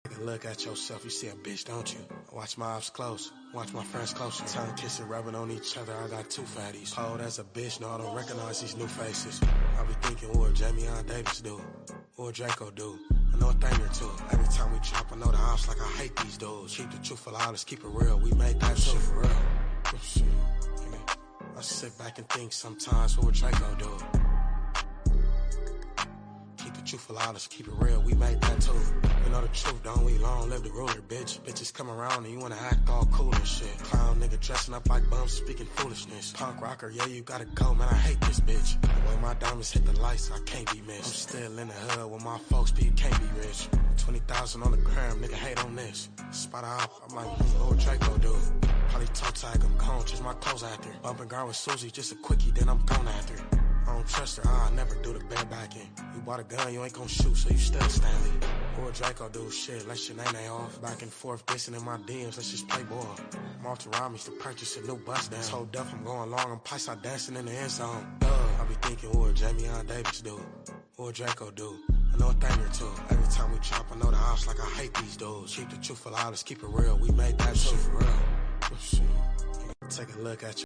Take a look at yourself, you see a bitch, don't you? Watch my eyes close, watch my friends closer. Tongue kissing, rubbing on each other, I got two fatties. Cold as a bitch, no, I don't recognize these new faces. I be thinking, what Jamie Davis do? What Draco do? I know a thing or two. Every time we chop, I know the ops like I hate these dudes. Keep the truthful honest, keep it real, we made that shit for real. Shit. I sit back and think sometimes, what would Draco do? Truthful honest, keep it real, we made that too. You know the truth, don't we? Long live the ruler, bitch. Bitches come around and you wanna act all cool and shit. Clown nigga dressing up like bums, speaking foolishness. Punk rocker, yeah, you gotta go, man, I hate this bitch. The way my diamonds hit the lights, I can't be missed. I'm still in the hood with my folks, but you can't be rich. 20,000 on the gram, nigga hate on this. Spot out, I'm like, Lord Draco, dude. Probably toe tag, I'm gone, change my clothes after. Bumping guard with Susie, just a quickie, then I'm gone after. I don't trust her, I never do the barebacking. You bought a gun, you ain't gon' shoot, so you still Stanley. Or Draco do shit, let your name off. Back and forth, dissing in my DMs, let's just play ball. I'm off to Rami's to purchase a new bus down. Told Duff I'm going long, I'm pice out dancing in the end zone. I be thinking, what Jamie Davis do? What Draco do? I know a thing or two. Every time we chop, I know the ops like I hate these dudes. Keep the truthful honest, keep it real, we made that shit for real. Take a look at you.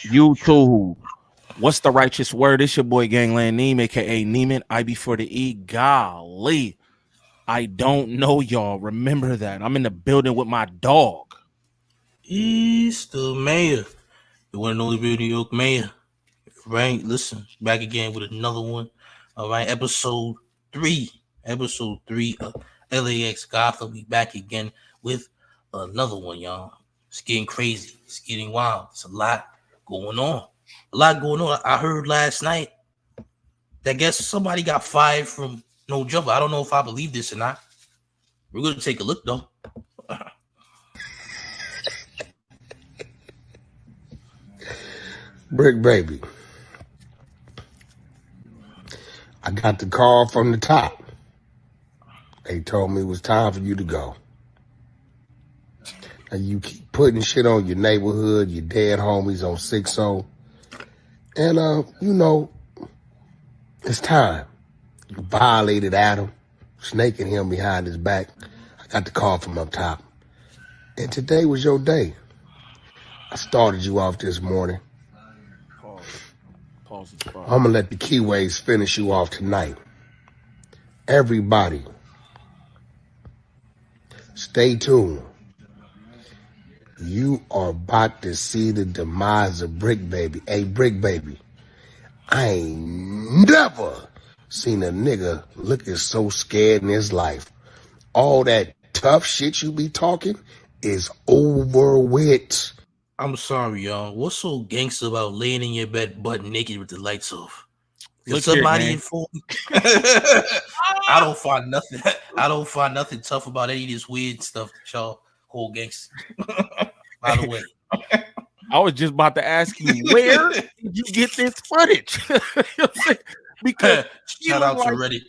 YouTube. What's the righteous word? It's your boy Gangland Neem, aka Neiman. IB for the E. Golly. I don't know y'all. Remember that. I'm in the building with my dog. He's the mayor. The one and only real New York mayor. Right? Listen, back again with another one. All right, episode 3. Episode 3 of LAX Gotham. We back again with another one, y'all. It's getting crazy. It's getting wild. It's a lot going on. I heard last night that guess somebody got fired from No Jumper. I don't know if I believe this or not. We're gonna take a look though. Bricc, baby. I got the call from the top. They told me it was time for you to go. And you keep putting shit on your neighborhood, your dead homies on 6-0. And, it's time. You violated Adam, snaking him behind his back. I got the call from up top. And today was your day. I started you off this morning. I'm going to let the Keyways finish you off tonight. Everybody, stay tuned. You are about to see the demise of Bricc, baby. Hey, Bricc, baby, I ain't never seen a nigga looking so scared in his life. All that tough shit you be talking is over with. I'm sorry, y'all. What's so gangster about laying in your bed butt naked with the lights off? Can somebody inform me? I don't find nothing tough about any of this weird stuff that y'all whole gangster. By the way. I was just about to ask you, where did you get this footage? because he shout looked out like, to Reddit.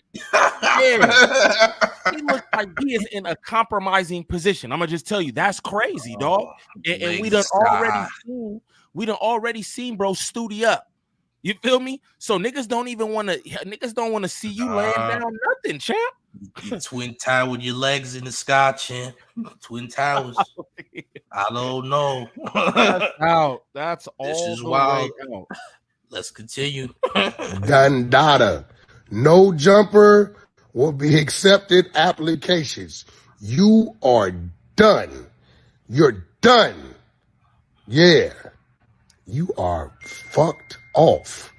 he looks like he is in a compromising position. I'm gonna just tell you that's crazy, dog. And we done already seen bro studi up. You feel me? So niggas don't want to see you laying down nothing, champ. You twin tower with your legs in the sky, champ. Twin towers. I don't know. That's out. That's all This is the wild. way out. Let's continue. Dundada. No jumper will be accepted applications. You are done. You're done. Yeah. You are fucked off.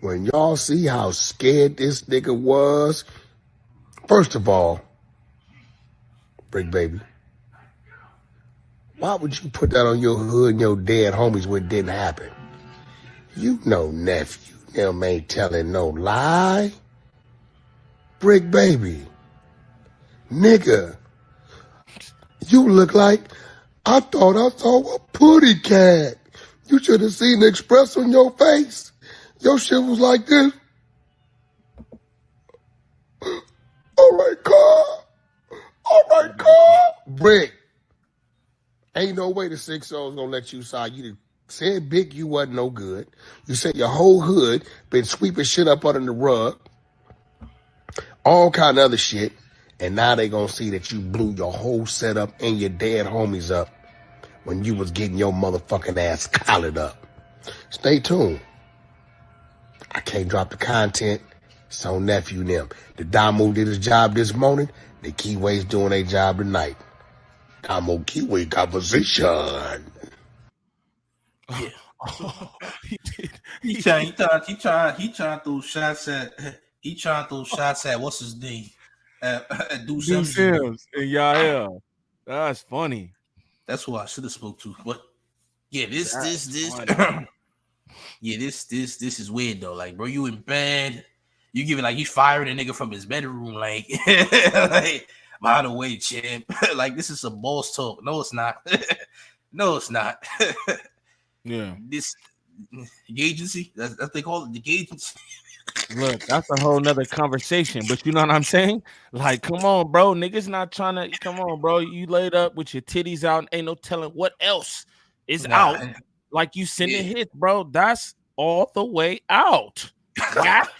When y'all see how scared this nigga was, first of all, Bricc baby, why would you put that on your hood and your dead homies when it didn't happen? You know nephew, them ain't telling no lie. Bricc baby, nigga, you look like I thought I saw a putty cat. You should have seen the express on your face. Your shit was like this. All right, Carl. All right, Carl. Bricc, ain't no way the 6-0's gonna let you sign. You said big you wasn't no good. You said your whole hood been sweeping shit up under the rug. All kind of other shit. And now they gonna see that you blew your whole setup and your dead homies up when you was getting your motherfucking ass collared up. Stay tuned. I can't drop the content. It's on nephew and them. The Damo did his job this morning. The Kiway's doing their job tonight. Damo Kiway conversation. Yeah. He did. He trying to throw shots at what's his name? At Do Sims and y'all. That's funny. That's who I should have spoke to. But yeah, this yeah, this is weird though. Like, bro, you in bed, you giving like you firing a nigga from his bedroom, like, like by the way, champ, like this is some boss talk. No, it's not. No, it's not. Yeah, this agency, that's what they call it, the agency. look, that's a whole nother conversation. But you know what I'm saying? Like, come on, bro. Niggas not trying to. Come on, bro. You laid up with your titties out, and ain't no telling what else is out. Like you sending hits, bro. That's all the way out. Wack.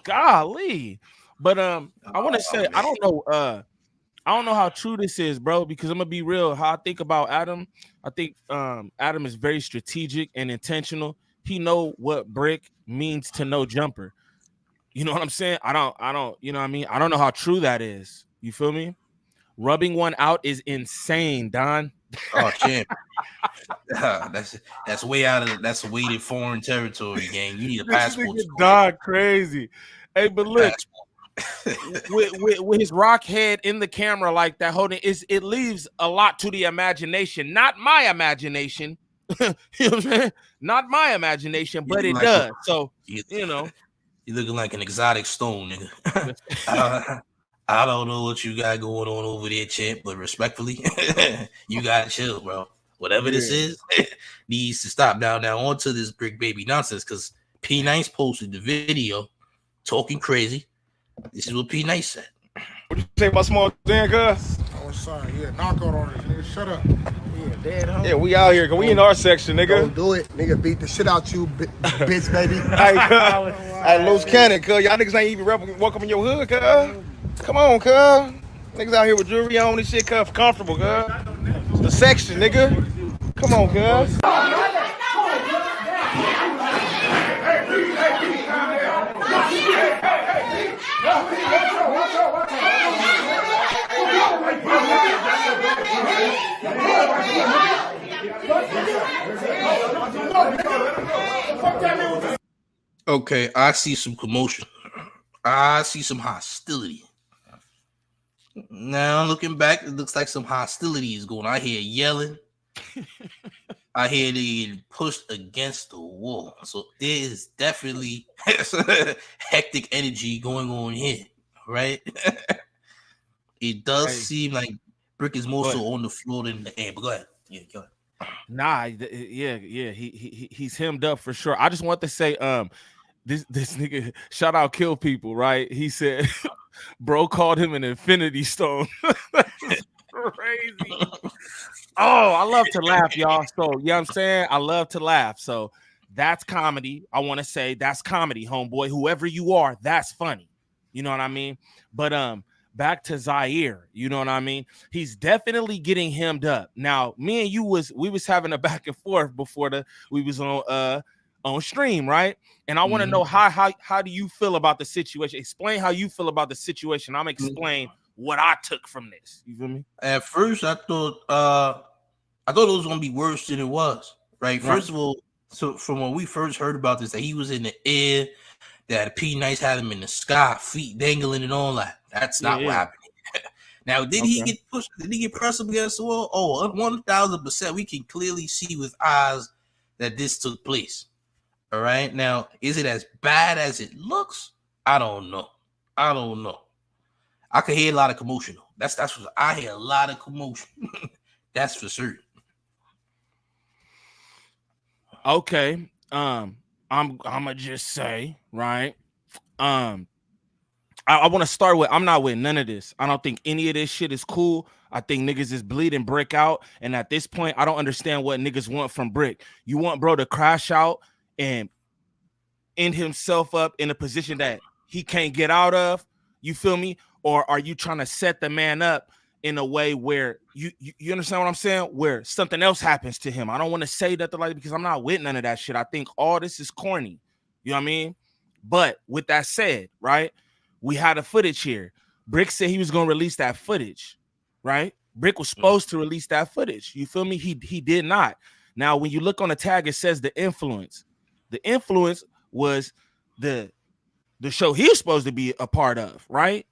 Golly. But I want to say, I don't know how true this is, bro, because I'm gonna be real. How I think about Adam, I think Adam is very strategic and intentional. He know what Bricc means to no jumper. You know what I'm saying? I don't, you know what I mean? I don't know how true that is. You feel me? Rubbing one out is insane, Don. Oh, champ. That's way out of that's weighted foreign territory, gang. You need a passport. Don crazy. Hey, but look, with his rock head in the camera like that, holding it leaves a lot to the imagination. Not my imagination. You know what I'm saying? Not my imagination, but it does. So you know. You're looking like an exotic stone, nigga. I don't know what you got going on over there, champ, but respectfully, you gotta chill, bro. Whatever this is, needs to stop. Now onto this Bricc baby nonsense, because P Nice posted the video talking crazy. This is what P Nice said. What you say about small Dan, cuz? Oh, sorry. Yeah, knock out on it, nigga. Shut up. Yeah, dead home. Yeah, we out here, cause we in our section, nigga. Don't do it, nigga. Beat the shit out you, bitch, baby. Hey, Loose Cannon, cuz. Y'all niggas ain't even welcome in your hood, cuz. Come on, cuz. Niggas out here with jewelry on and shit, cuz. Comfortable, cuz. It's the section, nigga. Come on, cuz. Okay, I see some commotion. I see some hostility. Now looking back, it looks like some hostility is going on. I hear yelling. I hear they getting pushed against the wall. So there is definitely hectic energy going on here, right? It does seem like Bricc is more so on the floor than the air. But go ahead. Yeah, go ahead. Nah, he's hemmed up for sure. I just want to say, this nigga, shout out Kill People, right? He said, bro called him an infinity stone. That's crazy. Oh, I love to laugh, y'all. So, you know what I'm saying? I love to laugh. So, that's comedy. I want to say that's comedy, homeboy. Whoever you are, that's funny. You know what I mean? But back to Zaire, you know what I mean? He's definitely getting hemmed up. Now, me and you we was having a back and forth before we was on stream, right? And I want to know how do you feel about the situation? Explain how you feel about the situation. I'm explain what I took from this. You feel me? At first, I thought it was gonna be worse than it was. Right. First of all, so from when we first heard about this, that he was in the air, that P Nice had him in the sky, feet dangling and all that. That's not what happened. Now, did he get pushed? Did he get pressed up against the wall? Oh, 1,000%. We can clearly see with eyes that this took place. All right. Now, is it as bad as it looks? I don't know. I could hear a lot of commotion. That's what I hear, a lot of commotion. That's for certain. Okay. I'ma just say, right? I want to start with, I'm not with none of this. I don't think any of this shit is cool. I think niggas is bleeding Bricc out. And at this point, I don't understand what niggas want from Bricc. You want bro to crash out and end himself up in a position that he can't get out of? You feel me? Or are you trying to set the man up in a way where you understand what I'm saying? Where something else happens to him. I don't want to say that because I'm not with none of that shit. I think all this is corny. You know what I mean? But with that said, right? We had a footage here. Bricc said he was going to release that footage, right? Bricc was supposed to release that footage. You feel me? He did not. Now, when you look on the tag, it says the influence. The influence was the show he was supposed to be a part of, right?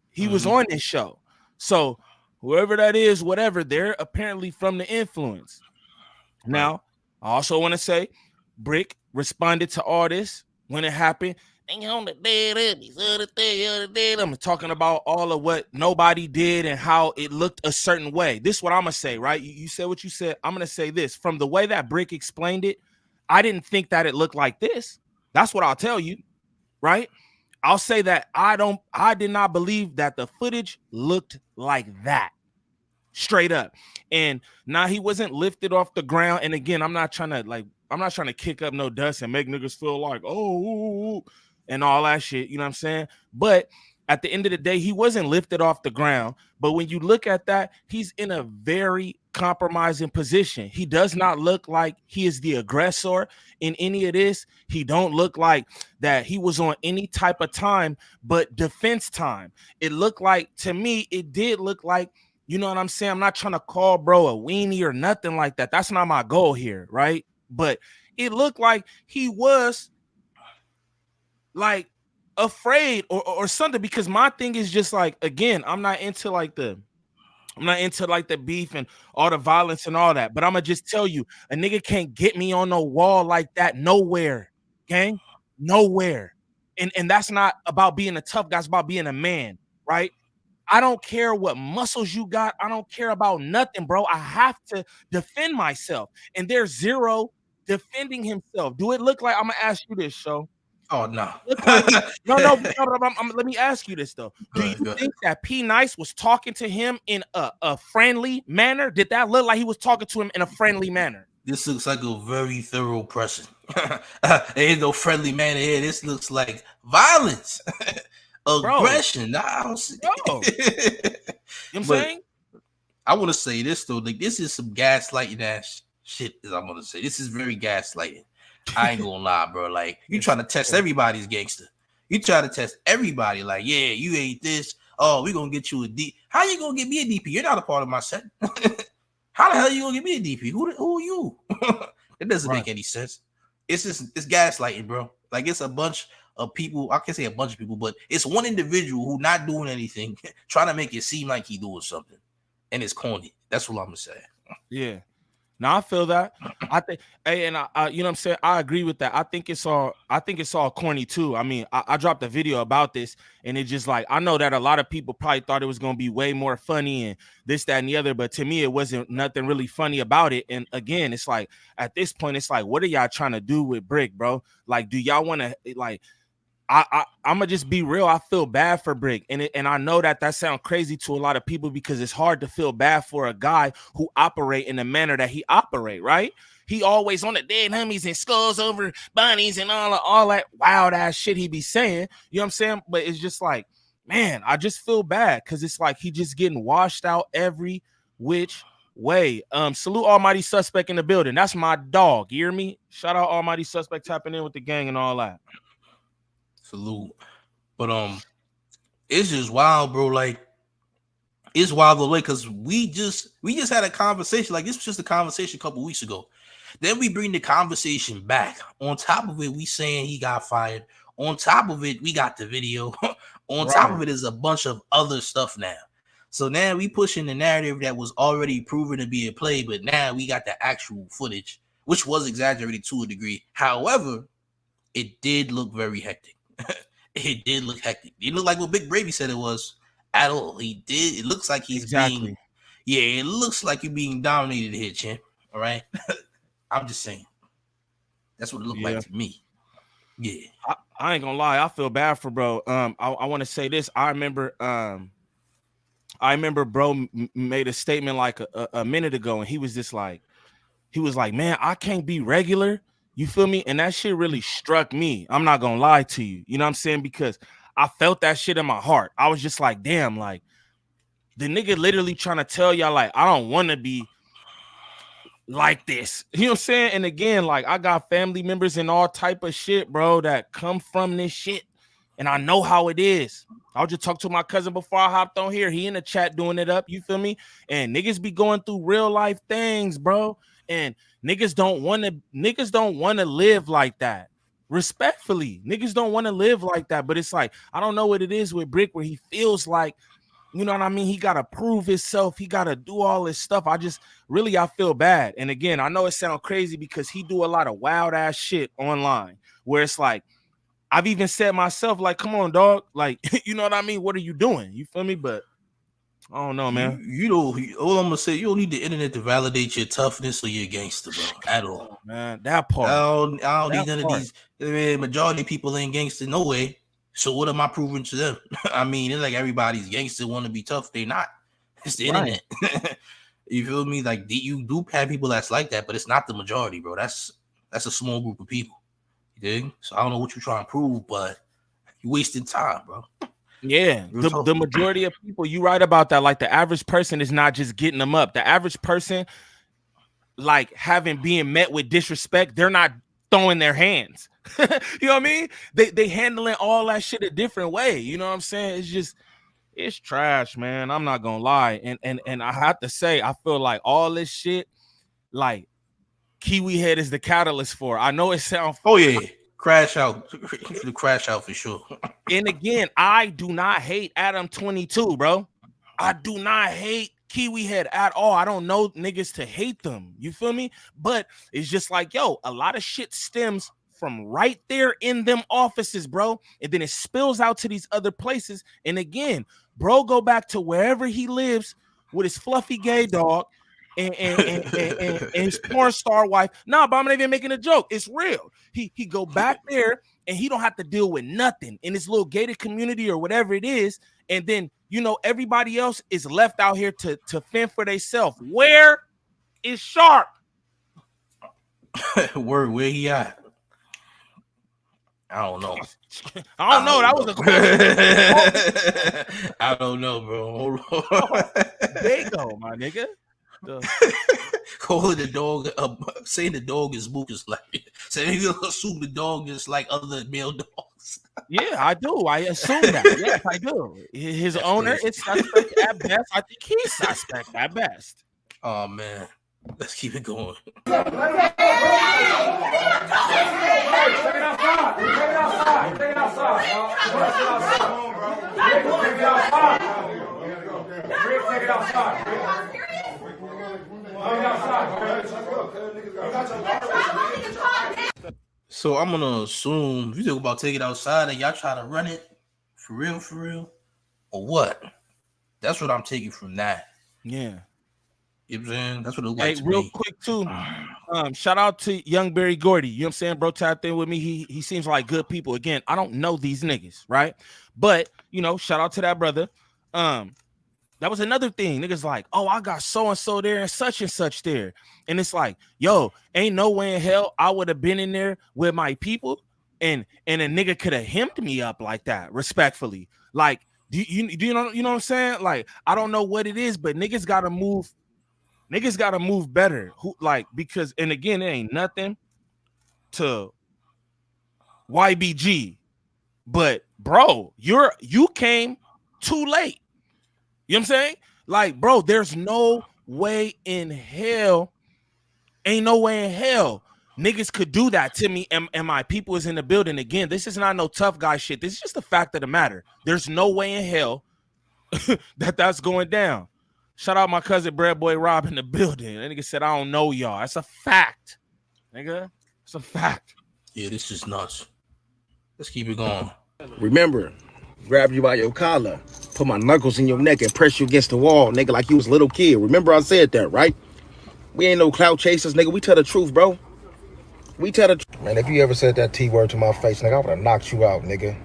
He was on this show. So whoever that is, whatever, they're apparently from the influence. Right. Now, I also want to say Bricc responded to all this when it happened. I'm talking about all of what nobody did and how it looked a certain way. This is what I'm going to say, right? You said what you said. I'm going to say this. From the way that Bricc explained it, I didn't think that it looked like this. That's what I'll tell you, right? I'll say that I did not believe that the footage looked like that. Straight up. And now he wasn't lifted off the ground. And again, I'm not trying to kick up no dust and make niggas feel like, oh, and all that shit. You know what I'm saying? But at the end of the day, he wasn't lifted off the ground. But when you look at that, he's in a very compromising position. He does not look like he is the aggressor in any of this. He don't look like that he was on any type of time but defense time. It looked like, to me, it did look like, you know what I'm saying? I'm not trying to call bro a weenie or nothing like that. That's not my goal here, right? But it looked like he was like afraid or something, because my thing is just like, again, I'm not into like the beef and all the violence and all that, but I'm gonna just tell you, a nigga can't get me on no wall like that nowhere, gang, nowhere. And that's not about being a tough guy, it's about being a man, right? I don't care what muscles you got. I don't care about nothing, bro. I have to defend myself. And there's zero defending himself. Do it look like, I'm gonna ask you this, show? Oh, no. Like, no. Let me ask you this, though. Do you think that P Nice was talking to him in a friendly manner? Did that look like he was talking to him in a friendly manner? This looks like a very thorough pressing. There ain't no friendly manner here. This looks like violence, aggression. I don't see. You know what I'm saying? I want to say this, though. Like, this is some gaslighting ass shit, as I'm going to say. This is very gaslighting. I ain't gonna lie, bro. Like, you trying to test everybody's gangster. You try to test everybody. Like, yeah, you ain't this. Oh, we gonna get you a D. How you gonna get me a DP? You're not a part of my set. How the hell you gonna get me a DP? Who are you? It doesn't make any sense. It's gaslighting, bro. Like, it's a bunch of people. I can't say a bunch of people, but it's one individual who not doing anything, trying to make it seem like he doing something, and it's corny. That's what I'm gonna say. Yeah. Now I feel that. I think, hey, and I, you know what I'm saying? I agree with that. I think it's all corny too. I mean, I dropped a video about this, and it just like, I know that a lot of people probably thought it was gonna be way more funny and this, that, and the other, but to me, it wasn't nothing really funny about it. And again, it's like at this point, it's like, what are y'all trying to do with Bricc, bro? Like, do y'all want to like? I'm gonna just be real. I feel bad for Bricc, and I know that sounds crazy to a lot of people because it's hard to feel bad for a guy who operate in the manner that he operate. Right? He always on the dead homies and skulls over bunnies and all that wild ass shit he be saying. You know what I'm saying? But it's just like, man, I just feel bad because it's like he just getting washed out every which way. Salute Almighty Suspect in the building. That's my dog. You hear me? Shout out Almighty Suspect tapping in with the gang and all that. Salute. But it's just wild, bro. Like, it's wild the way, because we just had a conversation. Like, this was just a conversation a couple weeks ago. Then we bring the conversation back. On top of it, we saying he got fired. On top of it, we got the video. On top of it is a bunch of other stuff now. So now we pushing the narrative that was already proven to be a play, but now we got the actual footage, which was exaggerated to a degree. However, it did look very hectic. It did look hectic. It looked like what Big Brady said it was at all. He did. It looks like he's being, it looks like you're being dominated here, champ. All right. I'm just saying. That's what it looked like to me. Yeah. I ain't gonna lie. I feel bad for bro. I want to say this. I remember bro made a statement like a minute ago, and he was just like, man, I can't be regular. You feel me? And that shit really struck me. I'm not gonna lie to you. You know what I'm saying? Because I felt that shit in my heart. I was just like, damn, like the nigga literally trying to tell y'all, like, I don't want to be like this. You know what I'm saying? And again, like, I got family members and all type of shit, bro, that come from this shit. And I know how it is. I'll just talk to my cousin before I hopped on here. He in the chat doing it up. You feel me? And niggas be going through real life things, bro. And niggas don't want to live like that. Respectfully, niggas don't want to live like that. But it's like, I don't know what it is with Bricc where he feels like, you know what I mean? He got to prove himself. He got to do all this stuff. I feel bad. And again, I know it sounds crazy because he do a lot of wild ass shit online where it's like, I've even said myself, like, come on, dog. Like, you know what I mean? What are you doing? You feel me? But I don't know, man. You know, all I'm gonna say, you don't need the internet to validate your toughness or your gangster, bro, at all. Man, that part. I don't need none of these. Man, majority of people ain't gangster no way. So what am I proving to them? I mean, it's like everybody's gangster want to be tough. They not. It's the internet. You feel me? Like, you do have people that's like that, but it's not the majority, bro. That's a small group of people. You dig? So I don't know what you're trying to prove, but you're wasting time, bro. Yeah, the majority of people, you right about that. Like, the average person is not just getting them up. The average person, like, being met with disrespect, they're not throwing their hands. You know what I mean? They handling all that shit a different way. You know what I'm saying? It's trash, man. I'm not gonna lie. And I have to say, I feel like all this shit, like, Kiwi Head is the catalyst for. I know it sounds. Oh yeah. Crash out. The crash out for sure. And again, I do not hate Adam 22, bro. I do not hate Kiwi Head at all. I don't know niggas to hate them. You feel me? But it's just like, yo, a lot of shit stems from right there in them offices, bro. And then it spills out to these other places. And again, bro, go back to wherever he lives with his fluffy gay dog and his porn star wife. Nah, but I'm not even making a joke. It's real. He go back there and he don't have to deal with nothing in his little gated community or whatever it is. And then, you know, everybody else is left out here to fend for themselves. Where is Sharp? Where he at? I don't know. I don't know. That was a question. I don't know, bro. Hold on. There you go, my nigga. Calling the dog, saying the dog is Mook is like, saying you assume the dog is like other male dogs. Yeah, I do. I assume that. Yes, I do. His That's owner crazy. is suspect at best. I think he's suspect at best. Oh man, let's keep it going. So I'm gonna assume if you talk about take it outside and y'all try to run it for real, or what? That's what I'm taking from that. Yeah. You know what I'm saying? That's what it looks like to real me. Quick too. Shout out to Young Barry Gordy. You know what I'm saying? Bro tapped in with me. He seems like good people. Again, I don't know these niggas, right? But shout out to that brother. That was another thing. Niggas like, oh, I got so-and-so there and such there. And it's like, yo, ain't no way in hell I would have been in there with my people and a nigga could have hemmed me up like that, respectfully. Like, do you know what I'm saying? Like, I don't know what it is, but niggas gotta move better. Because, and again, it ain't nothing to YBG. But bro, you came too late. You know what I'm saying? Like, bro, there's no way in hell, ain't no way in hell niggas could do that to me and my people is in the building. Again, this is not no tough guy shit. This is just the fact of the matter. There's no way in hell that's going down. Shout out my cousin Bread Boy Rob in the building. That nigga said, I don't know y'all. That's a fact, nigga. It's a fact. Yeah, this is nuts. Let's keep it going. Remember, grab you by your collar, put my knuckles in your neck and press you against the wall, nigga, like you was a little kid. Remember I said that, right? We ain't no clout chasers, nigga. We tell the truth, bro. We tell the truth. Man, if you ever said that T-word to my face, nigga, I would have knocked you out, nigga.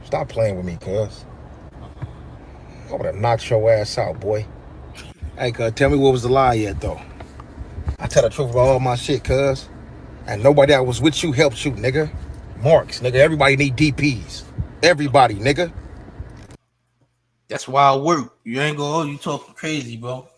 Stop playing with me, cuz. I would have knocked your ass out, boy. Hey, cuz, tell me what was the lie yet, though. I tell the truth about all my shit, cuz. And nobody that was with you helped you, nigga. Marks, nigga. Everybody need DPs. Everybody, nigga. That's wild work. You ain't gonna, you talking crazy, bro.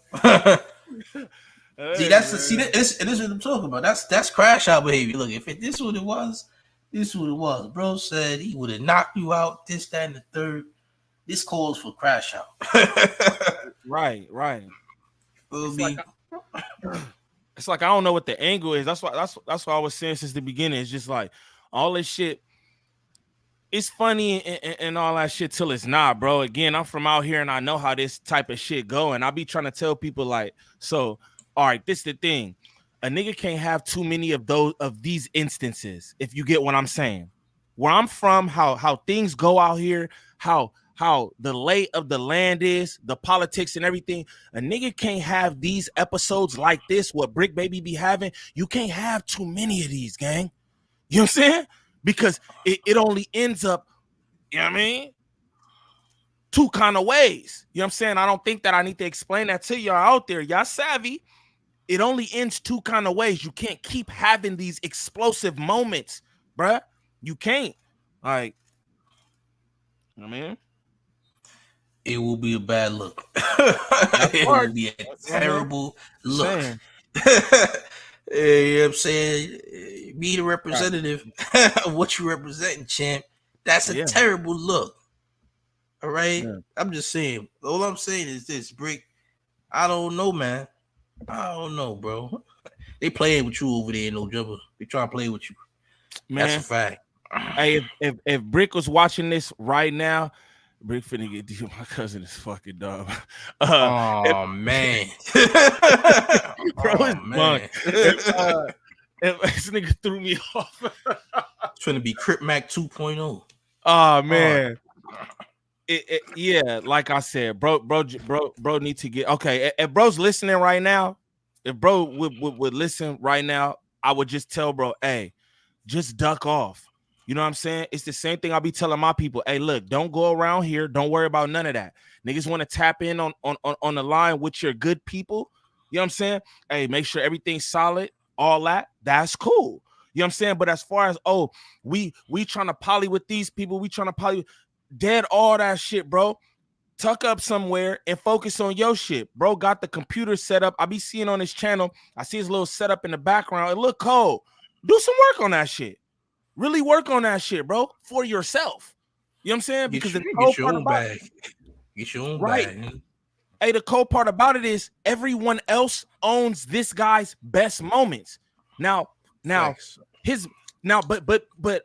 This is what I'm talking about. That's crash out behavior. Look, if this is what it was, this is what it was. Bro said he would have knocked you out, this, that, and the third. This calls for crash out. Right. It's like I don't know what the angle is. That's why I was saying since the beginning. It's just like all this shit. It's funny and all that shit till it's not, bro. Again, I'm from out here and I know how this type of shit go. And I be trying to tell people like, so, all right, this the thing. A nigga can't have too many of these instances, if you get what I'm saying. Where I'm from, how things go out here, how the lay of the land is, the politics and everything. A nigga can't have these episodes like this, what Bricc Baby be having. You can't have too many of these, gang. You know what I'm saying? Because it only ends up, you know what I mean, two kind of ways. You know what I'm saying? I don't think that I need to explain that to y'all out there. Y'all savvy. It only ends two kind of ways. You can't keep having these explosive moments, bruh. You can't. Like, you know what I mean? It will be a bad look. It will be a terrible look. You know what I'm saying? Be the representative of what you representing, champ. That's a terrible look. All right? Yeah. I'm just saying. All I'm saying is this, Bricc. I don't know, man. I don't know, bro. They playing with you over there, no jumper. They trying to play with you. Man. That's a fact. Hey, if Bricc was watching this right now, Bricc finna get deep. My cousin is fucking dumb. Man. Bro, it's man. This nigga threw me off. It's trying to be Crip Mac 2.0. Oh, man. Yeah, like I said, bro need to get okay. If bro's listening right now, if bro would listen right now, I would just tell bro, hey, just duck off. You know what I'm saying? It's the same thing I'll be telling my people. Hey, look, don't go around here. Don't worry about none of that. Niggas want to tap in on the line with your good people. You know what I'm saying? Hey, make sure everything's solid, all that. That's cool. You know what I'm saying? But as far as, oh, we trying to poly with these people, we trying to poly, dead all that shit, bro. Tuck up somewhere and focus on your shit. Bro got the computer set up. I be seeing on his channel. I see his little setup in the background. It look cold. Do some work on that shit. Really work on that shit, bro, for yourself. You know what I'm saying? Because the cold part about it, get your own bag. Hey, the cold part about it is everyone else owns this guy's best moments. Now, but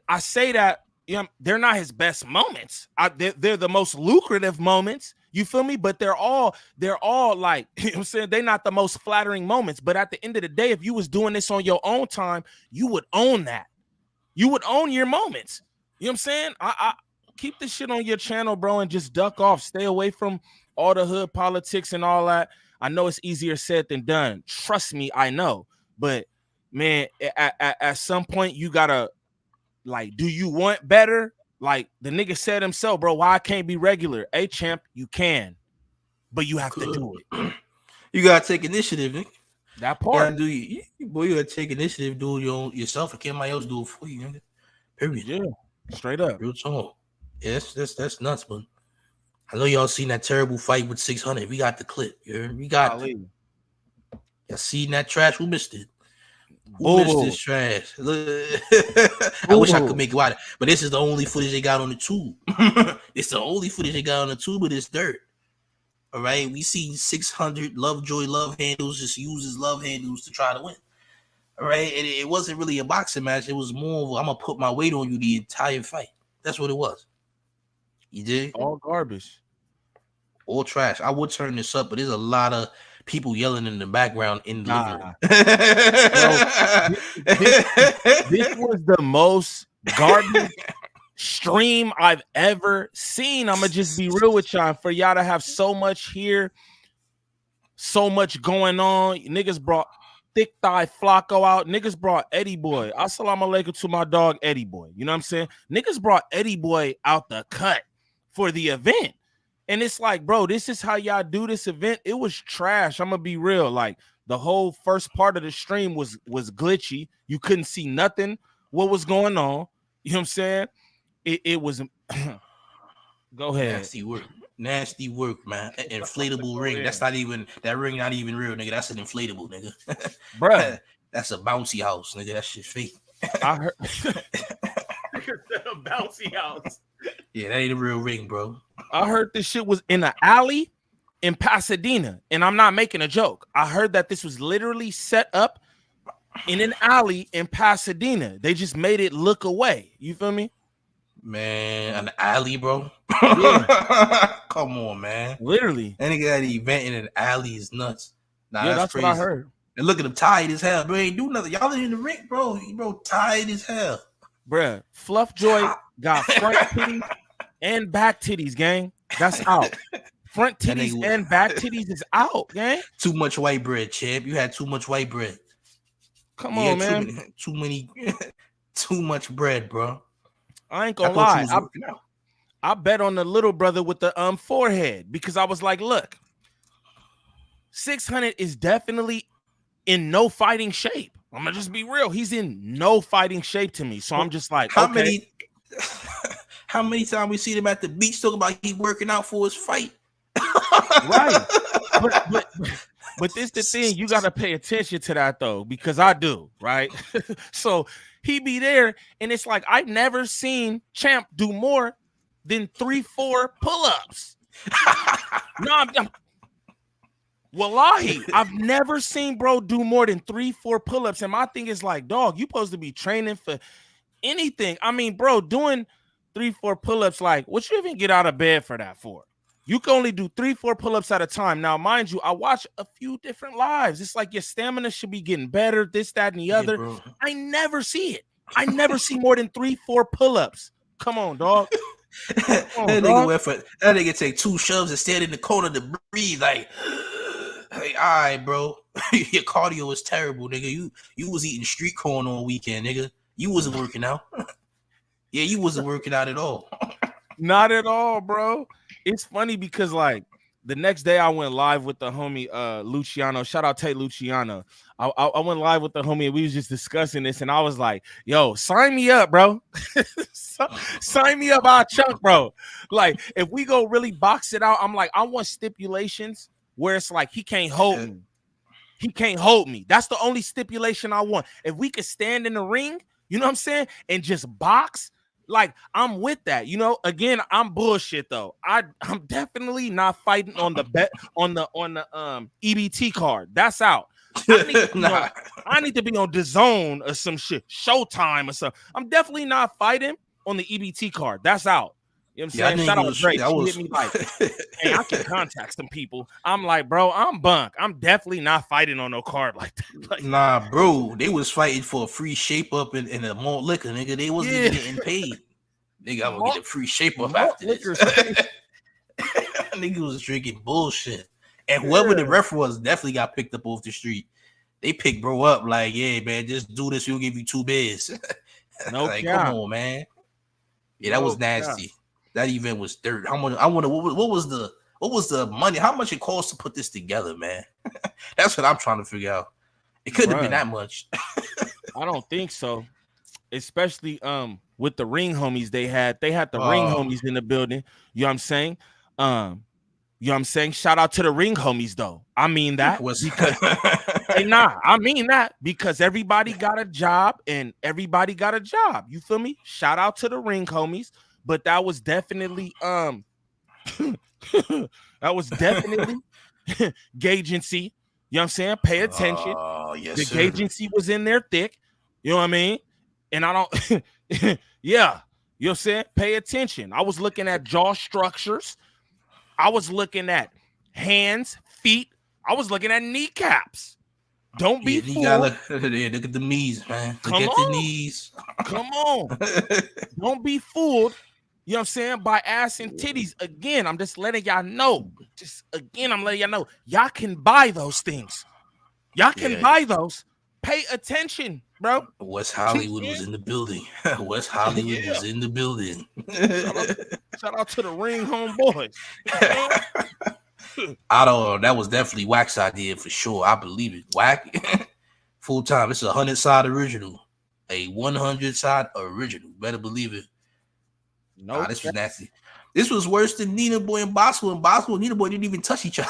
I say that, you know, they're not his best moments. They're the most lucrative moments. You feel me? But they're all like, you know what I'm saying? They're not the most flattering moments. But at the end of the day, if you was doing this on your own time, you would own that. You would own your moments. You know what I'm saying? I keep this shit on your channel, bro, and just duck off. Stay away from all the hood politics and all that. I know it's easier said than done. Trust me, I know. But man, at some point you gotta, like, do you want better? Like the nigga said himself, bro, why I can't be regular? Hey, champ, you can, but you have to do it. You gotta take initiative, nigga. That part. You gotta take initiative, do it yourself, and can't nobody else do it for you, nigga. Period. Yeah, straight up. Real talk. Yeah, that's nuts, but I know y'all seen that terrible fight with 600. We got the clip. We got. Y'all seen that trash? Who missed it? Who missed this trash? I wish I could make it out, but this is the only footage they got on the tube. It's the only footage they got on the tube, but it's dirt. All right, we see 600 Lovejoy love handles just use his love handles to try to win. All right, and it wasn't really a boxing match. It was more of I'm gonna put my weight on you the entire fight. That's what it was. You did all garbage, all trash. I would turn this up, but there's a lot of people yelling in the background in the living room. This was the most garbage stream I've ever seen. I'm gonna just be real with y'all. For y'all to have so much here, so much going on. Niggas brought Thick Thigh Flacco out. Niggas brought Eddie Boy. Assalamu alaikum to my dog Eddie Boy. You know what I'm saying? Niggas brought Eddie Boy out the cut for the event. And it's like, bro, this is how y'all do this event. It was trash. I'm gonna be real. Like the whole first part of the stream was glitchy. You couldn't see nothing. What was going on? You know what I'm saying? It was. Go ahead. Nasty work, man. An inflatable ring. That's not even that ring. Not even real, nigga. That's an inflatable, nigga. Bruh. That's a bouncy house, nigga. That shit fake. I heard. A bouncy house. Yeah, that ain't a real ring, bro. I heard this shit was in an alley in Pasadena, and I'm not making a joke. I heard that this was literally set up in an alley in Pasadena. They just made it look away. You feel me? Man, an alley, bro. Yeah. Come on, man. Literally. That nigga had an event in an alley is nuts. Nah, yeah, that's crazy. What I heard. And look at him tired as hell, bro. Ain't do nothing. Y'all in the ring, bro. Bro, tired as hell. Bruh, Fluff Joy got front titties and back titties, gang. That's out. Front titties and back titties is out, gang. Too much white bread, champ. You had too much white bread. Come on, man. Too much bread, bro. I ain't gonna lie. I bet on the little brother with the forehead because I was like, look, 600 is definitely in no fighting shape. I'm gonna just be real. He's in no fighting shape to me. So I'm just like, how many times we see him at the beach talking about he working out for his fight? Right. But this the thing, you gotta pay attention to that though, because I do, right? So he be there, and it's like I've never seen Champ do more than 3-4 pull-ups. No, wallahi, I've never seen bro do more than 3-4 pull-ups. And my thing is like, dog, you supposed to be training for anything. I mean, bro, doing 3-4 pull-ups, like, what you even get out of bed for that for? You can only do 3-4 pull-ups at a time. Now, mind you, I watch a few different lives. It's like your stamina should be getting better, this, that, and the other. Bro. I never see it. I never see more than 3-4 pull-ups. Come on, dog. That nigga take 2 shoves and stand in the corner to breathe. Like, all right, bro. Your cardio is terrible, nigga. You was eating street corn all weekend, nigga. You wasn't working out. Yeah, you wasn't working out at all. Not at all, bro. It's funny because like the next day I went live with the homie Luciano. Shout out Tate Luciano. I went live with the homie and we was just discussing this, and I was like, yo, sign me up, bro. Sign me up, our chunk, bro. Like, if we go really box it out, I'm like, I want stipulations where it's like he can't hold me. He can't hold me. That's the only stipulation I want. If we could stand in the ring, you know what I'm saying, and just box. Like, I'm with that, you know. Again, I'm bullshit though. I'm definitely not fighting on the bet on the EBT card. That's out. I need to be on DAZN or some shit, Showtime or something. I'm definitely not fighting on the EBT card. That's out. You know what I'm saying? Shout out Drake. She hit me like, hey, I can contact some people. I'm like, bro, I'm bunk. I'm definitely not fighting on no card like that. Like, nah, bro, they was fighting for a free shape up in a malt liquor, nigga. They wasn't even getting paid. Nigga, I'm gonna get a free shape up after this. Nigga was drinking bullshit. And whoever the ref was definitely got picked up off the street. They picked bro up like, yeah, man, just do this. We'll give you 2 beers. No like, come on, man. Yeah, that was nasty. That event was dirt. How much? I wonder what was the money? How much it cost to put this together, man? That's what I'm trying to figure out. It couldn't have been that much. I don't think so. Especially with the ring homies they had the ring homies in the building. You know what I'm saying? You know what I'm saying? Shout out to the ring homies though. I mean that because I mean that because everybody got a job and everybody got a job. You feel me? Shout out to the ring homies. But that was definitely Gagency. You know what I'm saying? Pay attention. Yes, the sir. Gagency was in there thick. You know what I mean? And I don't yeah. You know what I'm saying? Pay attention. I was looking at jaw structures. I was looking at hands, feet. I was looking at kneecaps. Don't be fooled. Look at the knees, man. Look at the knees. Come on. Don't be fooled. You know what I'm saying? By ass and titties. Again, I'm just letting y'all know. I'm letting y'all know. Y'all can buy those things. Y'all can buy those. Pay attention, bro. West Hollywood was in the building. West Hollywood was in the building. Shout out to the ring homeboys. I don't know. That was definitely Wack's idea for sure. I believe it. Wack, full time. It's a 100-side original. A 100-side original. Better believe it. No, this was nasty. This was worse than Nina Boy and Bosco. And Bosco and Nina Boy didn't even touch each other.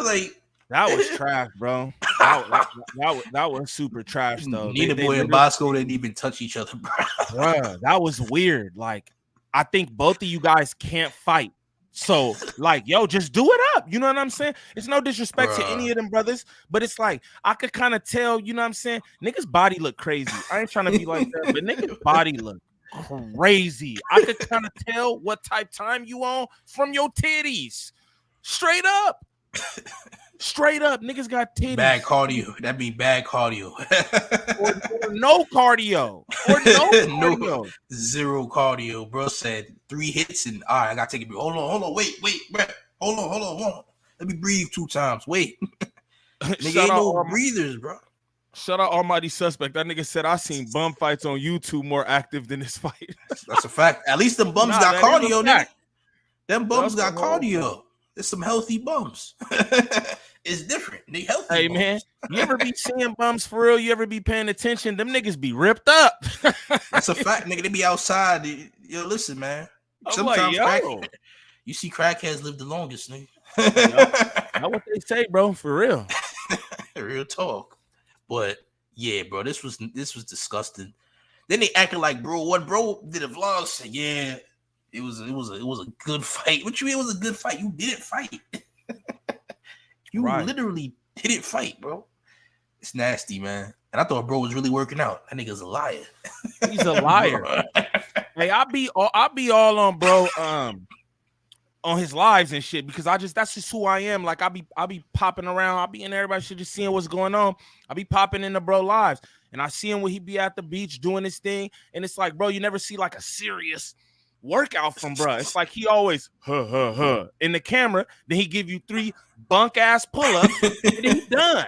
Like that was trash, bro. That was super trash, though. Nina Boy and Bosco didn't even touch each other, bro. Bruh, that was weird. Like, I think both of you guys can't fight. So, like, yo, just do it up. You know what I'm saying? It's no disrespect to any of them brothers, but it's like, I could kind of tell, you know what I'm saying? Niggas' body look crazy. I ain't trying to be like that, but niggas' body look crazy. I could kind of tell what type time you on from your titties. Straight up. Straight up, niggas got titties. Bad cardio. That mean bad cardio. or no cardio. Or no cardio. No, zero cardio. Bro said 3 hits and all right, I gotta take it. Hold on. Wait, bro. Hold on. Let me breathe 2 times. Wait. Nigga ain't no breathers, bro. Shout out Almighty Suspect. That nigga said I seen bum fights on YouTube more active than this fight. That's a fact. At least them bums got cardio, nigga. Them bums got cardio. There's some healthy bums. It's different. They healthy. Hey, bums. man, you ever be seeing bums for real? You ever be paying attention? Them niggas be ripped up. That's a fact, nigga. They be outside. Yo, listen, man. Sometimes you see crackheads live the longest, nigga. That's what they say, bro. For real. Real talk. But yeah, bro, this was disgusting. Then they acted like bro did a vlog, said, yeah, it was a good fight. What you mean it was a good fight? You didn't fight. You literally didn't fight, bro. It's nasty, man. And I thought bro was really working out. That nigga's a liar. He's a liar. Hey, I'll be all on bro on his lives and shit because that's just who I am. Like I'll be popping around. I'll be in everybody shit just seeing what's going on. I'll be popping in the bro lives and I see him when he be at the beach doing his thing. And it's like, bro, you never see like a serious workout from bro. It's like he always in the camera. Then he give you 3 bunk ass pull-ups and then he done. You know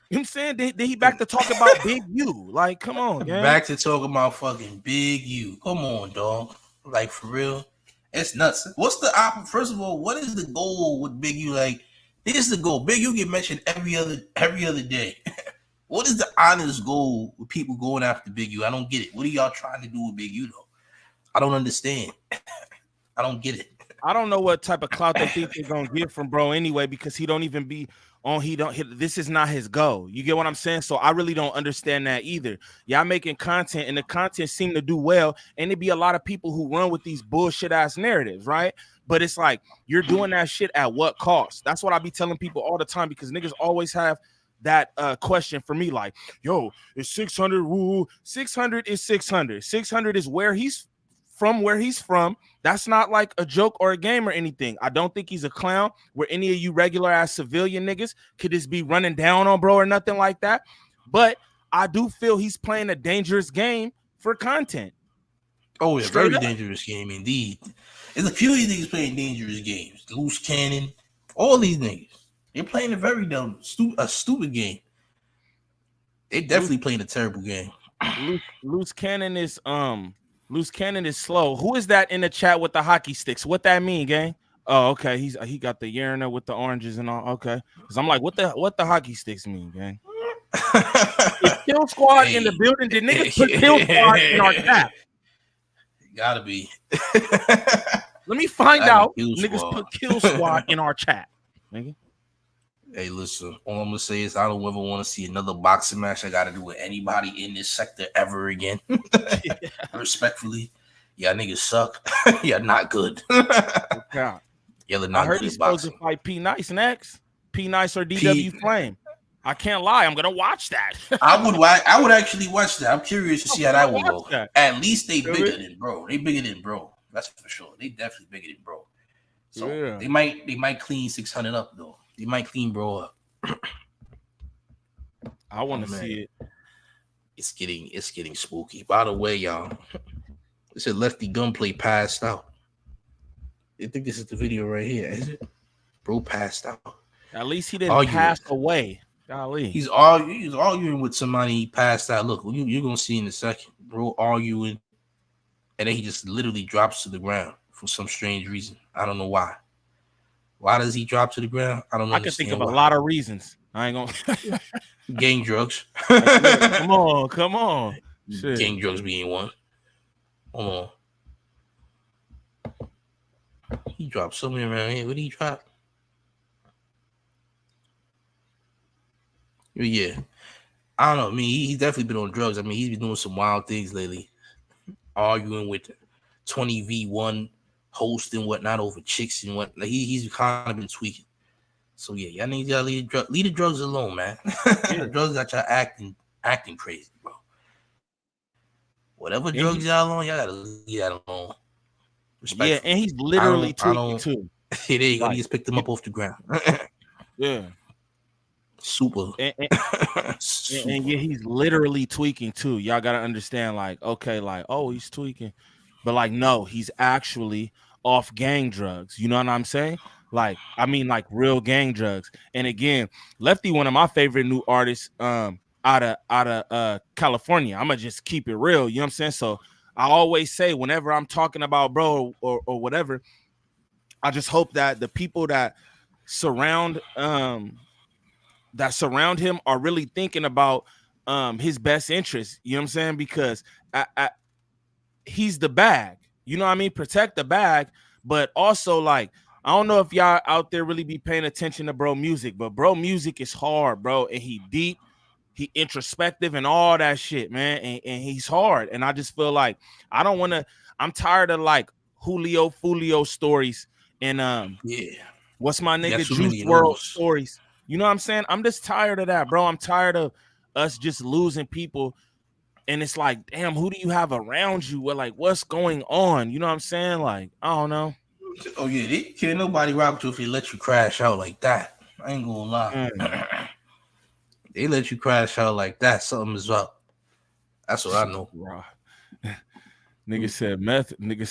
what I'm saying? Then he back to talk about Big U. Like, come on, gang. Back to talking about fucking Big U. Come on, dog. Like, for real. It's nuts. What's the first of all, what is the goal with Big U? Like, this is the goal. Big U get mentioned every other day. What is the honest goal with people going after Big U? I don't get it. What are y'all trying to do with Big U though? I don't understand. I don't get it. I don't know what type of clout they think they're gonna get from bro anyway, because he don't even be on. This is not his goal. You get what I'm saying? So I really don't understand that either. Y'all making content, and the content seem to do well, and it be a lot of people who run with these bullshit ass narratives, right? But it's like you're doing that shit at what cost? That's what I be telling people all the time, because niggas always have that question for me, like, yo, is 600 rule? 600 is 600. 600 is where he's from where he's from. That's not like a joke or a game or anything. I don't think he's a clown where any of you regular ass civilian niggas could just be running down on bro or nothing like that. But I do feel he's playing a dangerous game for content. Oh, yeah, very dangerous game indeed. There's a few of these niggas playing dangerous games. Loose cannon, all these niggas. They're playing a very dumb, stupid game. They definitely playing a terrible game. Loose cannon is slow. Who is that in the chat with the hockey sticks? What that mean, gang? Oh, okay. He got the Yerna with the oranges and all. Okay, because I'm like, what the hockey sticks mean, gang? Is Kill Squad in the building? Did niggas put Kill Squad in our chat? Gotta be. Let me find out. Niggas put Kill Squad in our chat, nigga. Hey, listen, all I'm gonna say is I don't ever want to see another boxing match I gotta do with anybody in this sector ever again. Respectfully, y'all niggas suck. Y'all not good. Okay. Y'all not I heard he's supposed to fight P Nice next. P Nice or DW Flame. I can't lie. I'm gonna watch that. I would actually watch that. I'm curious to see how that will go. That. At least they bigger than bro. They bigger than bro. That's for sure. They definitely bigger than bro. So they might clean 600 up though. They might clean bro up. I want to see it. It's getting spooky. By the way, y'all, it said Lefty Gunplay passed out. I think this is the video right here. Is it? Bro passed out. At least he didn't pass away. Golly. He's arguing with somebody. He passed out. Look, you're gonna see in a second. Bro arguing, and then he just literally drops to the ground for some strange reason. I don't know why. Why does he drop to the ground? I don't know. I can think of a lot of reasons. I ain't gonna gang drugs. Come on. Shit. Gang drugs being one. Hold on. He dropped somewhere around here. What did he drop? Yeah. I don't know. I mean, he's definitely been on drugs. I mean, he's been doing some wild things lately. Arguing with 20v1 host and whatnot over chicks and what. Like he's kind of been tweaking. So yeah, y'all need to leave the drugs alone, man. The drugs got y'all acting crazy, bro. Whatever drugs y'all on, y'all gotta leave that alone. Yeah, and he's literally tweaking too. There you go. He just picked him up off the ground. Yeah. Super. And yeah, he's literally tweaking too. Y'all gotta understand, like, okay, like, oh, he's tweaking. But like, no, he's actually off gang drugs. You know what I'm saying? Like, I mean, like real gang drugs. And again, Lefty, one of my favorite new artists out of California. I'm gonna just keep it real, you know what I'm saying? So I always say whenever I'm talking about bro or whatever, I just hope that the people that surround him are really thinking about his best interest, you know what I'm saying? Because he's the bag, you know what I mean? Protect the bag, but also like, I don't know if y'all out there really be paying attention to bro music, but bro music is hard, bro, and he deep, he introspective and all that shit, man, and he's hard. And I just feel like I'm tired of like Julio Fulio stories and what's my nigga Juice WRLD stories. You know what I'm saying? I'm just tired of that, bro. I'm tired of us just losing people. And it's like, damn, who do you have around you? Like, what's going on? You know what I'm saying? Like, I don't know. Oh, yeah. Can't nobody rock you if they let you crash out like that. I ain't gonna lie. They let you crash out like that. Something is up. That's what I know. Nigga said meth. Nigga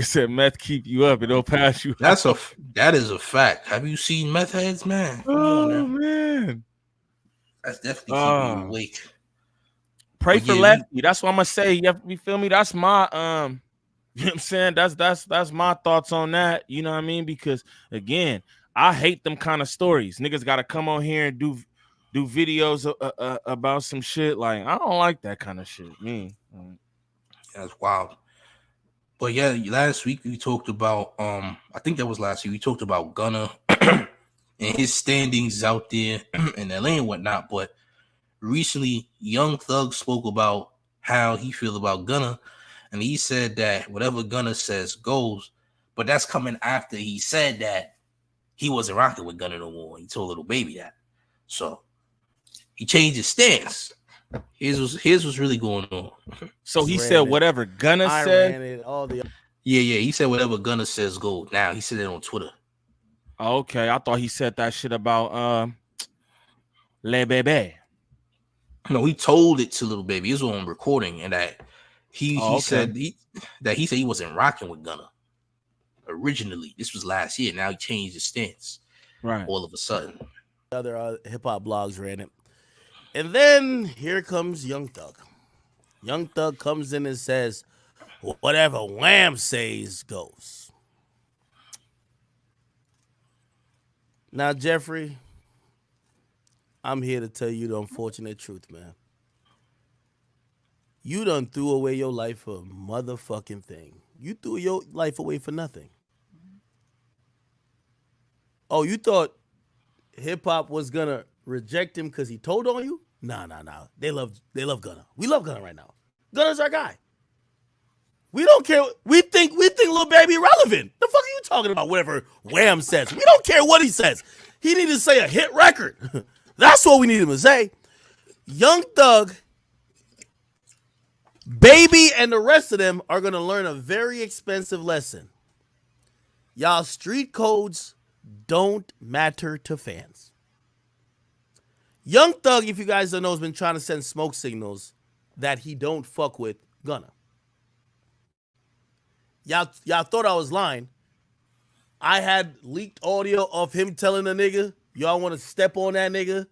said meth keep you up. It don't pass you. That is a fact. Have you seen meth heads, man? Oh man, that's definitely keeping you awake. Pray for Lefty. That's what I'm gonna say. You feel me? That's my you know what I'm saying? That's my thoughts on that. You know what I mean? Because again, I hate them kind of stories. Niggas gotta come on here and do videos about some shit. Like, I don't like that kind of shit. That's wild. But yeah, last week we talked about I think that was last week. We talked about Gunna and his standings out there in LA and whatnot. But recently, Young Thug spoke about how he feels about Gunna, and he said that whatever Gunna says goes. But that's coming after he said that he wasn't rocking with Gunna no more. He told Little Baby that. So he changed his stance. Here's what's really going on. So he said whatever Gunna said. Yeah. He said whatever Gunna says go. Now he said it on Twitter. Okay, I thought he said that shit about Le Bebe. No, he told it to Little Baby. It was on recording, and that he said he said he wasn't rocking with Gunna originally. This was last year. Now he changed his stance. Right. All of a sudden. Other hip hop blogs ran it. And then here comes Young Thug. Young Thug comes in and says, whatever Wham says goes. Now, Jeffrey, I'm here to tell you the unfortunate truth, man. You done threw away your life for a motherfucking thing. You threw your life away for nothing. Oh, you thought hip-hop was going to reject him because he told on you? Nah. They love Gunna. We love Gunna right now. Gunna's our guy. We don't care. We think Lil Baby relevant. The fuck are you talking about? Whatever Wham says. We don't care what he says. He need to say a hit record. That's what we need him to say. Young Thug, Baby, and the rest of them are going to learn a very expensive lesson. Y'all street codes don't matter to fans. Young Thug, if you guys don't know, has been trying to send smoke signals that he don't fuck with Gunna. Y'all thought I was lying. I had leaked audio of him telling a nigga, y'all want to step on that nigga?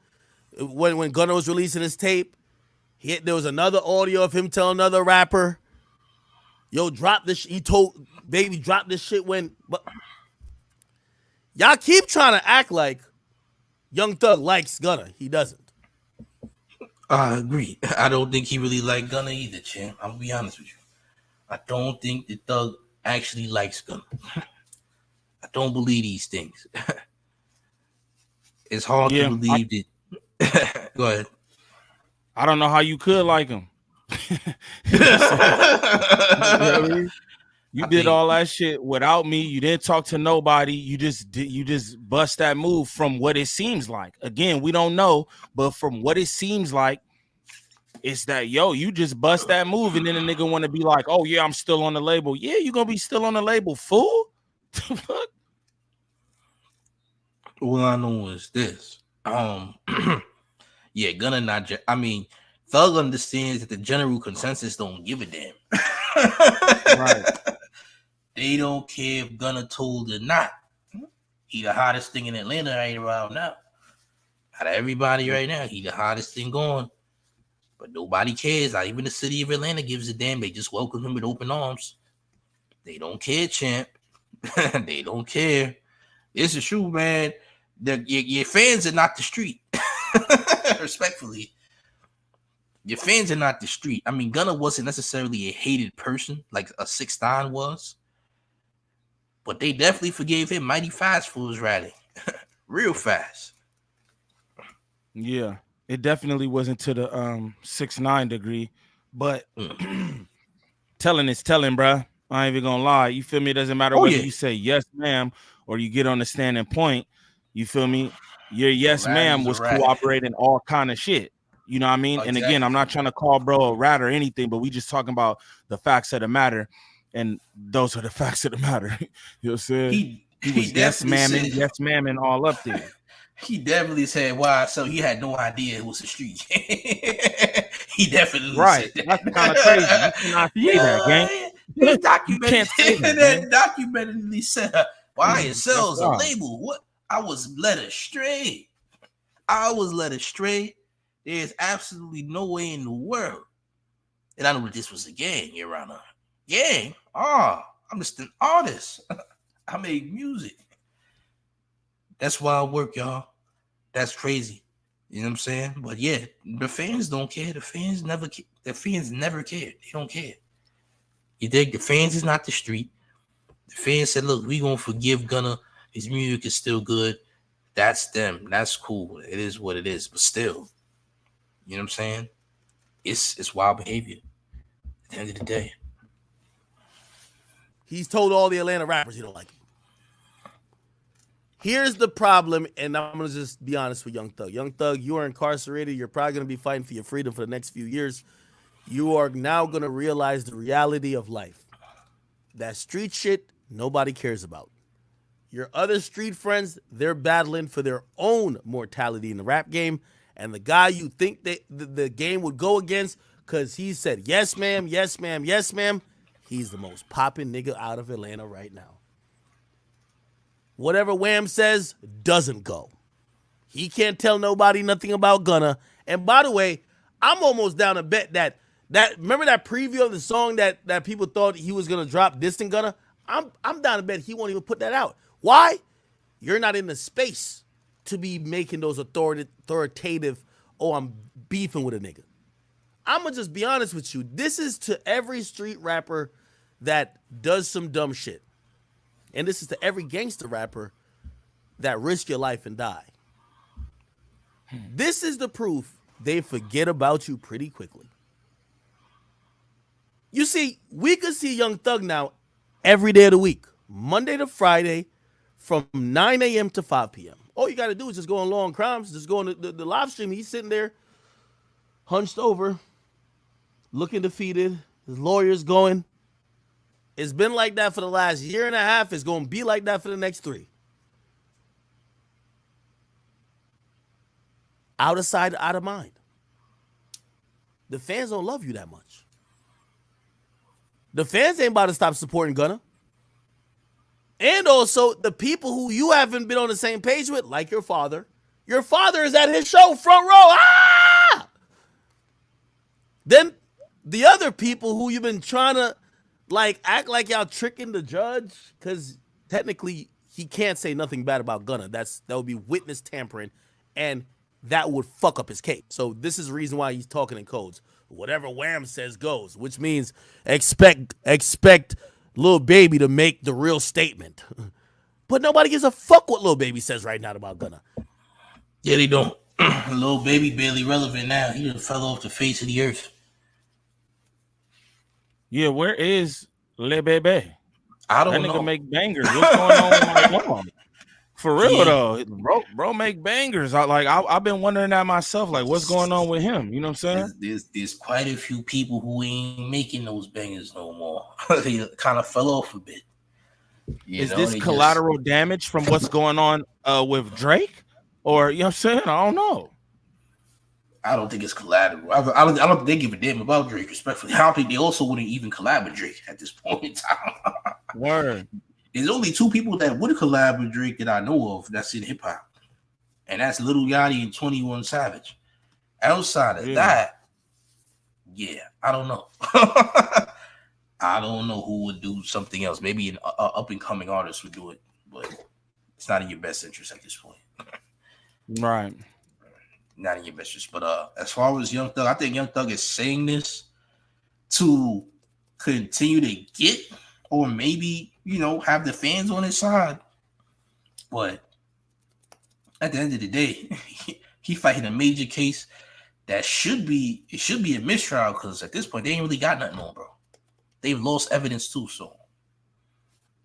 When Gunna was releasing his tape, there was another audio of him telling another rapper, yo, drop this. He told Baby, drop this shit when. But y'all keep trying to act like Young Thug likes Gunna. He doesn't. I agree. I don't think he really liked Gunna either, champ. I'm gonna be honest with you. I don't think the Thug actually likes Gunna. I don't believe these things. It's hard to believe that. Go ahead. I don't know how you could like him. You did all that shit without me. You didn't talk to nobody. You just bust that move from what it seems like. Again, we don't know, but from what it seems like, it's that, yo, you just bust that move, and then a nigga want to be like, oh, yeah, I'm still on the label. Yeah, you going to be still on the label, fool? All I know is this. Yeah, Gunna not. I mean, Thug understands that the general consensus don't give a damn. Right. They don't care if Gunna told or not. He the hottest thing in Atlanta right around now. Out of everybody right now, he the hottest thing going. But nobody cares. Not even the city of Atlanta gives a damn. They just welcome him with open arms. They don't care, champ. They don't care. It's the truth, man. Your fans are not the street. Respectfully. Your fans are not the street. I mean, Gunna wasn't necessarily a hated person like a 6ix9ine was. But they definitely forgave him mighty fast for his ratting. Real fast. Yeah. It definitely wasn't to the 6ix9ine degree, but telling is telling, bro. I ain't even gonna lie. You feel me? It doesn't matter whether you say yes, ma'am, or you get on the standing point. You feel me? Your yes, ma'am was cooperating all kind of shit. You know what I mean? Exactly. And again, I'm not trying to call bro a rat or anything, but we just talking about the facts of the matter, and those are the facts of the matter. You know what I'm saying? He was yes, ma'am, and all up there. He definitely said why. So he had no idea it was the street. He definitely said that. That's kind of crazy. You cannot say that, gang. You can't say that. Documentary said why it sells a label. What? I was led astray. There's absolutely no way in the world. And I know that this was a gang, Your Honor. Gang? I'm just an artist. I make music. That's why I work, y'all. That's crazy. You know what I'm saying? But yeah, the fans don't care. The fans never care. They don't care. You dig? The fans is not the street. The fans said, look, we gonna forgive Gunna. His music is still good. That's them. That's cool. It is what it is. But still, you know what I'm saying? It's wild behavior at the end of the day. He's told all the Atlanta rappers he don't like him. Here's the problem, and I'm going to just be honest with Young Thug. Young Thug, you are incarcerated. You're probably going to be fighting for your freedom for the next few years. You are now going to realize the reality of life. That street shit, nobody cares about. Your other street friends, they're battling for their own mortality in the rap game. And the guy you think the game would go against because he said, yes, ma'am, yes, ma'am, yes, ma'am, he's the most popping nigga out of Atlanta right now. Whatever Wham says doesn't go. He can't tell nobody nothing about Gunna. And by the way, I'm almost down to bet that remember that preview of the song that people thought he was gonna drop dissing Gunna? I'm down to bet he won't even put that out. Why? You're not in the space to be making those authoritative, oh, I'm beefing with a nigga. I'm gonna just be honest with you. This is to every street rapper that does some dumb shit. And this is to every gangster rapper that risk your life and die. This is the proof they forget about you pretty quickly. You see, we could see Young Thug now every day of the week, Monday to Friday, from 9 a.m. to 5 p.m. All you got to do is just go on Law and Crimes, just go on the live stream. He's sitting there, hunched over, looking defeated. His lawyer's going. It's been like that for the last year and a half. It's going to be like that for the next 3. Out of sight, out of mind. The fans don't love you that much. The fans ain't about to stop supporting Gunna. And also, the people who you haven't been on the same page with, like your father is at his show, front row. Ah! Then the other people who you've been trying to act like y'all tricking the judge, because technically he can't say nothing bad about Gunna. That would be witness tampering, and that would fuck up his case. So this is the reason why he's talking in codes. Whatever Wham says goes, which means expect Lil Baby to make the real statement. But nobody gives a fuck what Lil Baby says right now about Gunna. Yeah, they don't. Lil Baby barely relevant now. He just fell off the face of the earth. Yeah, where is Le Bebe? I don't know. That nigga make bangers. What's going on right now? For real though, bro make bangers. I've been wondering that myself. Like, what's going on with him? You know what I'm saying? There's quite a few people who ain't making those bangers no more. They kind of fell off a bit. Is this collateral damage from what's going on with Drake? Or, you know what I'm saying? I don't know. I don't think it's collateral. I don't think they give a damn about Drake, respectfully. I don't think they also wouldn't even collab with Drake at this point in time. Word. There's only 2 people that would collab with Drake that I know of that's in hip hop, and that's Lil Yachty and 21 Savage. Outside of that, yeah, I don't know. I don't know who would do something else. Maybe an up and coming artist would do it, but it's not in your best interest at this point. Right. Not in your best interest. But as far as Young Thug, I think Young Thug is saying this to continue to get, or maybe, have the fans on his side. But at the end of the day, he fighting a major case that should be a mistrial, because at this point they ain't really got nothing on, bro. They've lost evidence too, so.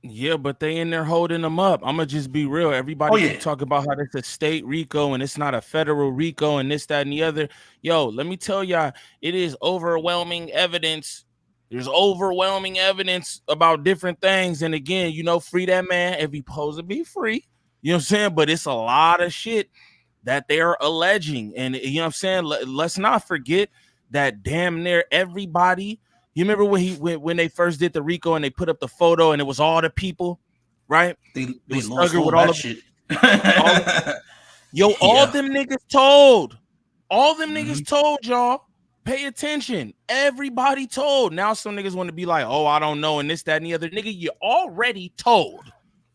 Yeah, but they in there holding them up. I'm gonna just be real. Everybody keep talking about how it's a state RICO and it's not a federal RICO and this, that, and the other. Yo, let me tell y'all, it is overwhelming evidence. There's overwhelming evidence about different things. And again, free that man if he supposed to be free. You know what I'm saying? But it's a lot of shit that they're alleging. And you know what I'm saying? Let's not forget that damn near everybody. You remember when they first did the RICO and they put up the photo and it was all the people, right? They lost all with that all shit. All them niggas told. All them niggas told y'all. Pay attention. Everybody told. Now some niggas want to be like, oh, I don't know, and this, that, and the other. Nigga, you already told.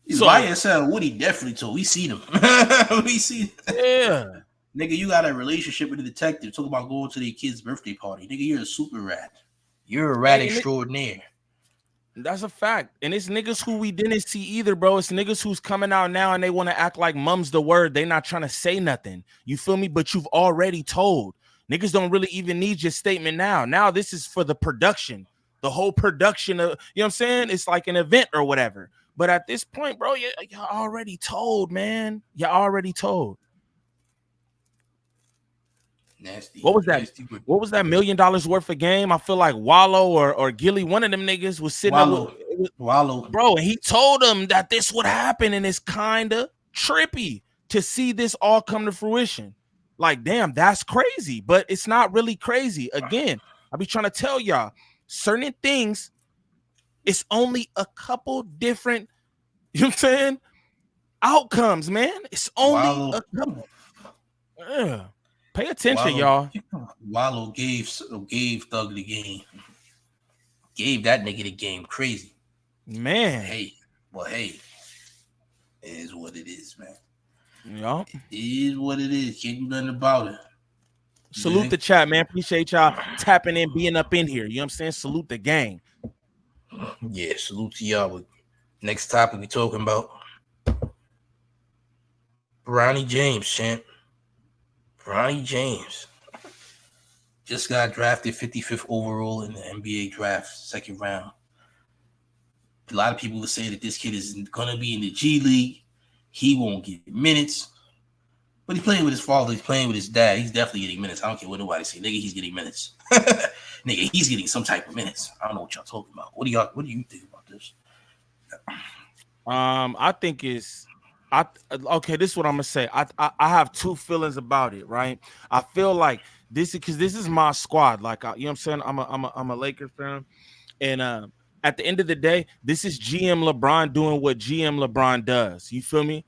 So YSL, Woody definitely told. We see them. We see. Yeah. Nigga, you got a relationship with a detective. Talk about going to their kid's birthday party. Nigga, you're a super rat. You're a rat extraordinaire. That's a fact. And it's niggas who we didn't see either, bro. It's niggas who's coming out now and they want to act like mum's the word. They not trying to say nothing. You feel me? But you've already told. Niggas don't really even need your statement now. Now this is for the production. The whole production of, you know what I'm saying? It's like an event or whatever. But at this point, bro, y'all already told, man. Y'all already told. Nasty. What was that? Nasty. What was that $1 million worth of game? I feel like Wallow or Gilly, one of them niggas was sitting Wallow. Wallow, bro, and he told him that this would happen, and it's kind of trippy to see this all come to fruition. Like, damn, that's crazy, but it's not really crazy. Again, I be trying to tell y'all certain things. It's only a couple different, you know what I'm saying, outcomes, man. It's only a couple. Yeah. Pay attention, y'all. Wallow gave Thug the game. Gave that nigga the game crazy. Man. Hey, it is what it is, man. Yeah. It is what it is. Can't do nothing about it. Salute the chat, man. Appreciate y'all tapping in, being up in here. You know what I'm saying? Salute the gang. Yeah, salute to y'all. Next topic we talking about Bronny James, champ. Bronny James just got drafted 55th overall in the NBA draft, second round. A lot of people are saying that this kid is going to be in the G League. He won't get minutes. But he's playing with his father. He's playing with his dad. He's definitely getting minutes. I don't care what nobody say. Nigga, he's getting minutes. Nigga, he's getting some type of minutes. I don't know what y'all talking about. What do you think about this? I think okay, this is what I'm gonna say. I have two feelings about it, right? I feel like this is because this is my squad. Like, you know what I'm saying? I'm a Lakers fan, and at the end of the day, this is GM LeBron doing what GM LeBron does. You feel me?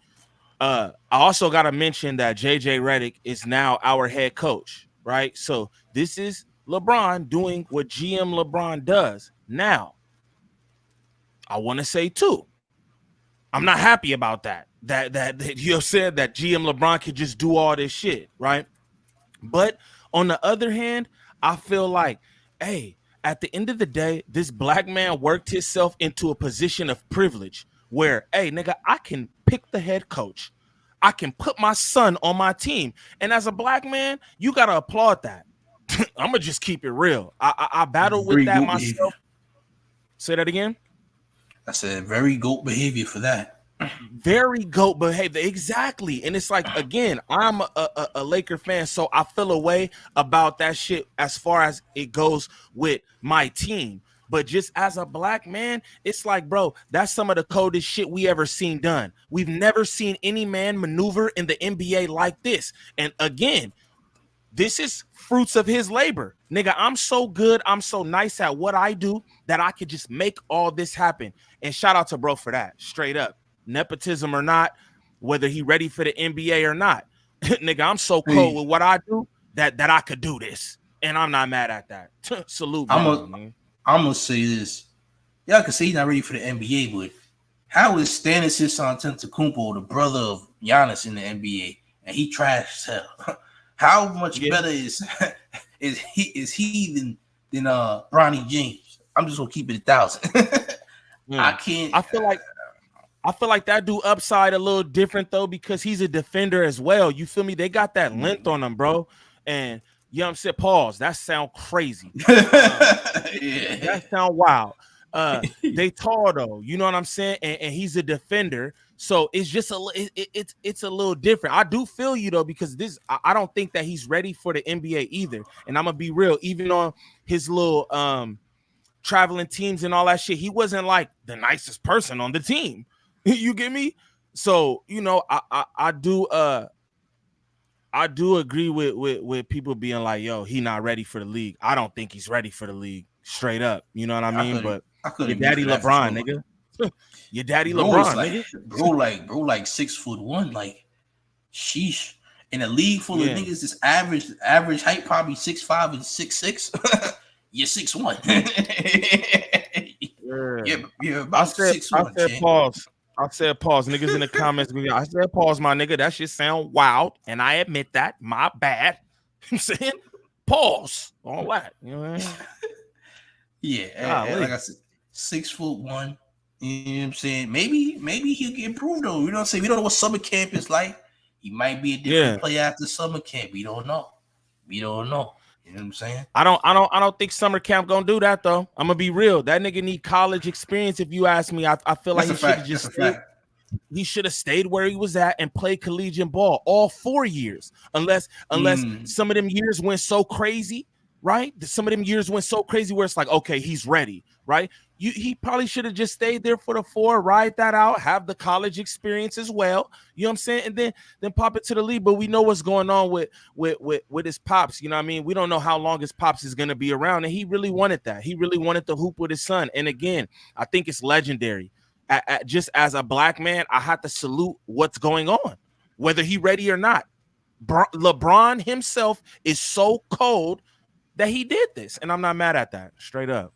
I also gotta mention that JJ Redick is now our head coach, right? So this is LeBron doing what GM LeBron does. Now, I want to say too, I'm not happy about that. That you said that GM LeBron could just do all this shit, right? But on the other hand, I feel like, hey, at the end of the day, this black man worked himself into a position of privilege where, hey, nigga, I can pick the head coach. I can put my son on my team. And as a black man, you got to applaud that. I'm going to just keep it real. I battle with that myself. Behavior. Say that again. I said very GOAT behavior for that. Very GOAT behavior. Exactly. And it's like, again, I'm a Laker fan, so I feel a way about that shit as far as it goes with my team. But just as a black man, it's like, bro, that's some of the coldest shit we ever seen done. We've never seen any man maneuver in the NBA like this. And again, this is fruits of his labor. Nigga, I'm so good, I'm so nice at what I do that I could just make all this happen. And shout out to bro for that, straight up. Nepotism or not, whether he ready for the NBA or not. Nigga, I'm so cold with what I do that I could do this. And I'm not mad at that. Salute, man. I'm going to say this. Y'all can say he's not ready for the NBA, but how is Stanislas Antetokounmpo, the brother of Giannis in the NBA, and he trash as hell? How much better is he than Bronny James? I'm just gonna keep it 1,000. I can't. I feel like that dude upside a little different though because he's a defender as well. You feel me? They got that length on him, bro. And you know what I'm saying? Pause. That sound crazy. That sound wild. They tall though. You know what I'm saying? And he's a defender. So it's just it's a little different. I do feel you though, because I don't think that he's ready for the NBA either. And I'm gonna be real, even on his little traveling teams and all that shit, he wasn't like the nicest person on the team. You get me? So you know, I do agree with people being like, yo, he not ready for the league. I don't think he's ready for the league, straight up. You know what I mean? But your daddy LeBron, nigga. Your daddy LeBron, nigga. Bro, like 6'1", like sheesh. In a league full of niggas, this average height probably 6'5" and 6'6". You're 6'1". You're about 6'1". I said pause. I said pause. Niggas in the comments. I said pause, my nigga. That shit sound wild, and I admit that. My bad. I'm saying pause. All that. You know what I mean? Yeah, and like I said, 6'1". You know what I'm saying? Maybe he'll get improved though. You know what I'm saying? We don't know what summer camp is like. He might be a different player after summer camp. We don't know. You know what I'm saying? I don't think summer camp gonna do that though. I'm gonna be real. That nigga need college experience. If you ask me, I feel like he should have just stayed. He should have stayed where he was at and played collegiate ball all 4 years, unless some of them years went so crazy, right? Some of them years went so crazy where it's like, okay, he's ready, right? He probably should have just stayed there for the 4, ride that out, have the college experience as well. You know what I'm saying? And then pop it to the league. But we know what's going on with his pops. You know what I mean? We don't know how long his pops is gonna be around, and he really wanted that. He really wanted to hoop with his son. And again, I think it's legendary. Just as a black man, I have to salute what's going on, whether he ready or not. LeBron himself is so cold that he did this, and I'm not mad at that. Straight up.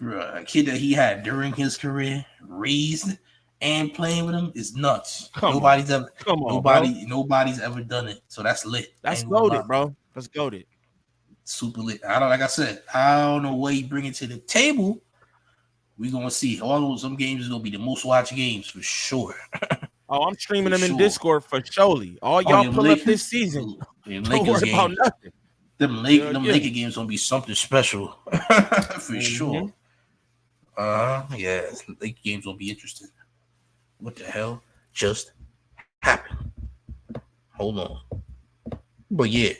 A kid that he had during his career, raised and playing with him is nuts. Nobody's ever done it. So that's lit. That's goated, bro. That's goated. Super lit. Like I said, I don't know what he bring it to the table. We're gonna see. Some games is gonna be the most watched games for sure. Oh, I'm streaming them in Discord for surely. All y'all pull up this season. Don't worry about nothing. Them Laker games gonna be something special for sure. Yeah, Laker games gonna be interesting. What the hell just happened? Hold on. But yeah,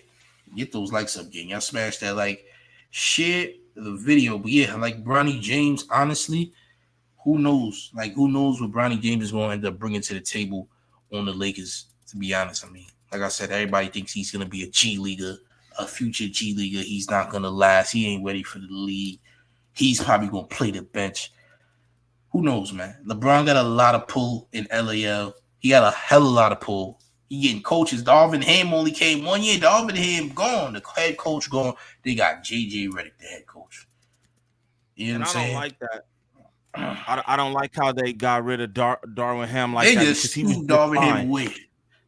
get those likes up, gang. Y'all smash that like, share the video. But yeah, like Bronny James, honestly, who knows? Like, who knows what Bronny James is going to end up bringing to the table on the Lakers, to be honest. I mean, like I said, everybody thinks he's going to be a G Leaguer, a future G Leaguer. He's not going to last. He ain't ready for the league. He's probably going to play the bench. Who knows, man? LeBron got a lot of pull in LAL. He got a hell of a lot of pull. He getting coaches. Darvin Ham only came 1 year. Darvin Ham gone. The head coach gone. They got JJ Redick, the head coach. You know what I'm saying? I don't like that. I don't like how they got rid of Darvin Ham like they that. Just threw Darvin Ham away.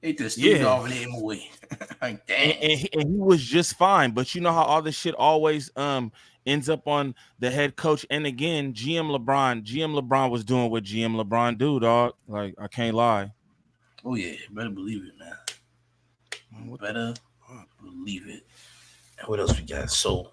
They just threw Darvin Ham away. Like, damn. And he was just fine. But you know how all this shit always ends up on the head coach. And again, GM LeBron was doing what GM LeBron do, dog. Like, I can't lie. Oh yeah, better believe it, man. Better believe it. And what else we got? So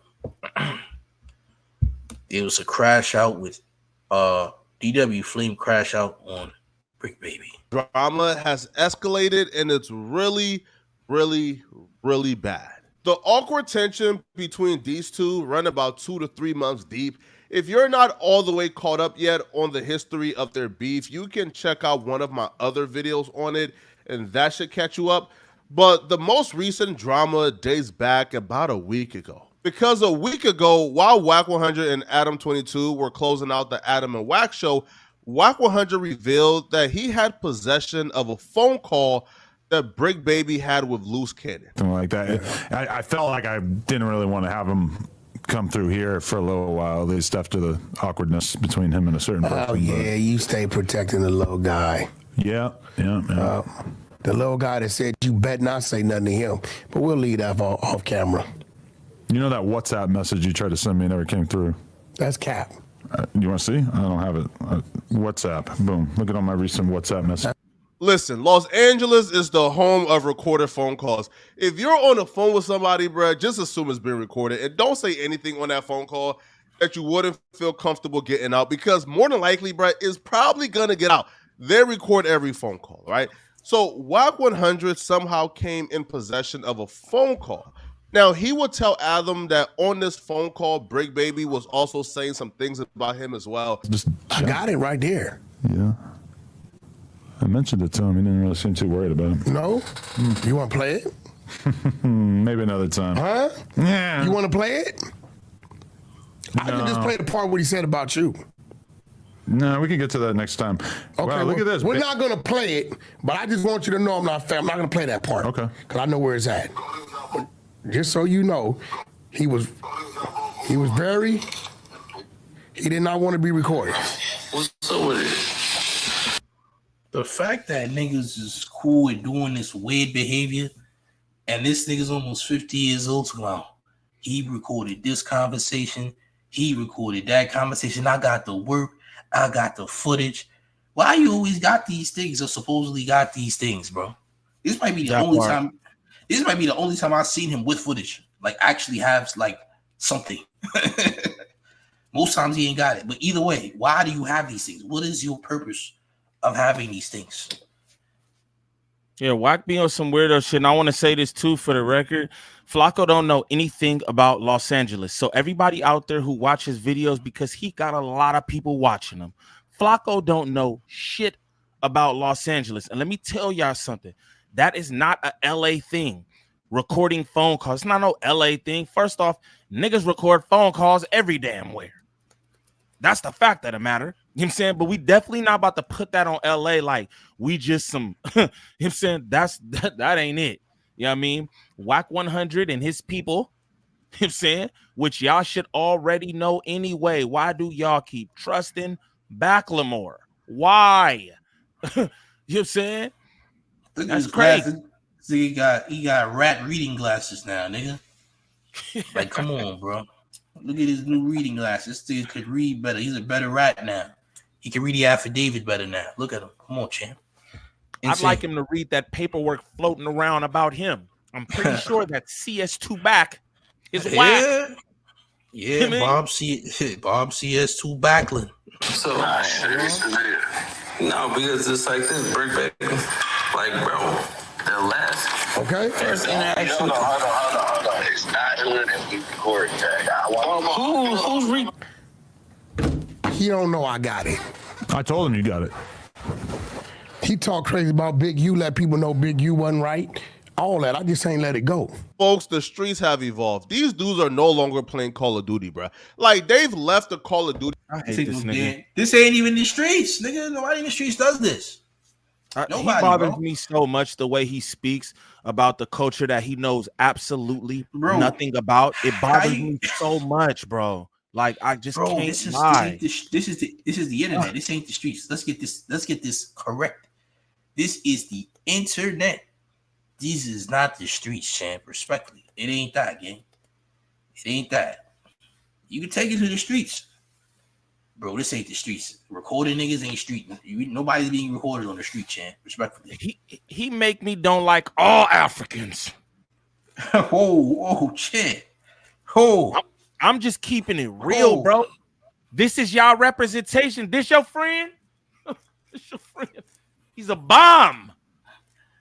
it was a crash out with DW Flame crash out on Bricc Baby. Drama has escalated and it's really, really, really bad. The awkward tension between these two run about 2 to 3 months deep. If you're not all the way caught up yet on the history of their beef, you can check out one of my other videos on it, and that should catch you up. But the most recent drama dates back about a week ago. Because a week ago, while Wack 100 and Adam 22 were closing out the Adam and Wack show, Wack 100 revealed that he had possession of a phone call that Bricc Baby had with Loose Cannon. Something like that. I felt like I didn't really want to have him come through here for a little while, at least after the awkwardness between him and a certain person. Oh, yeah, you stay protecting the little guy. Yeah. The little guy that said you better not say nothing to him, but we'll leave that off camera. You know that WhatsApp message you tried to send me never came through? That's cap. You want to see? I don't have it. WhatsApp. Boom. Look at all my recent WhatsApp messages. Listen, Los Angeles is the home of recorded phone calls. If you're on the phone with somebody, bro, just assume it's been recorded and don't say anything on that phone call that you wouldn't feel comfortable getting out, because more than likely, bro, it's probably going to get out. They record every phone call, right? So Wack 100 somehow came in possession of a phone call. Now, he would tell Adam that on this phone call, Bricc Baby was also saying some things about him as well. I got it right there. Yeah. I mentioned it to him. He didn't really seem too worried about it. No? You want to play it? Maybe another time. Huh? Yeah. You want to play it? No. I can just play the part what he said about you. No, we can get to that next time. Okay, wow, look at this. We're not going to play it, but I just want you to know I'm not going to play that part. Okay. Because I know where it's at. But just so you know, he did not want to be recorded. What's up with it? The fact that niggas is cool with doing this weird behavior, and this nigga's almost 50 years old, so now he recorded this conversation, he recorded that conversation, I got the work, I got the footage. Why you always got these things or supposedly got these things, bro? This might be the only time I've seen him with footage. like actually have like something. Most times he ain't got it. But either way, why do you have these things? What is your purpose of having these things? Yeah, Wack be on some weirdo shit. And I want to say this too for the record. Flacco don't know anything about Los Angeles. So everybody out there who watches videos, because he got a lot of people watching him, Flacco don't know shit about Los Angeles. And let me tell y'all something. That is not a LA thing. Recording phone calls. It's not no LA thing. First off, niggas record phone calls every damn where. That's the fact of the matter. You know what I'm saying? But we definitely not about to put that on LA like we just some, you know what I'm saying? That ain't it. You know what I mean? Wack 100 and his people, you know what I'm saying? Which y'all should already know anyway. Why do y'all keep trusting Backlemore? Why? You know what I'm saying? Look That's at crazy. glasses. See, he got rat reading glasses now, nigga. Like, come on, bro. Look at his new reading glasses. This dude could read better. He's a better rat now. He can read the affidavit better now. Look at him. Come on, champ. I'd like him to read that paperwork floating around about him. I'm pretty sure that CS2 back is Wack. Yeah, Bob CS2 Backlund. So, no, because it's like this, Bricc baby. Like, bro, the last first interaction. Hold on. It's not doing it. We record that. Who's He don't know I got it. I told him you got it. He talk crazy about Big U, let people know Big U wasn't right. All that, I just ain't let it go. Folks, the streets have evolved. These dudes are no longer playing Call of Duty, bro. Like, they've left the Call of Duty. I hate this nigga. This ain't even the streets, nigga. Nobody in the streets does this. He bothers me so much the way he speaks about the culture that he knows absolutely nothing about. It bothers me so much, bro. Like, I just can't lie. This is the internet. This ain't the streets. Let's get this correct. This is the internet. This is not the streets, champ. Respectfully, it ain't that, gang. It ain't that. You can take it to the streets, bro. This ain't the streets. Recording niggas ain't street. Nobody's being recorded on the street, champ. Respectfully, he make me don't like all Africans. Whoa, champ. I'm just keeping it real, bro. This is y'all representation. This your friend? This your friend? He's a bomb.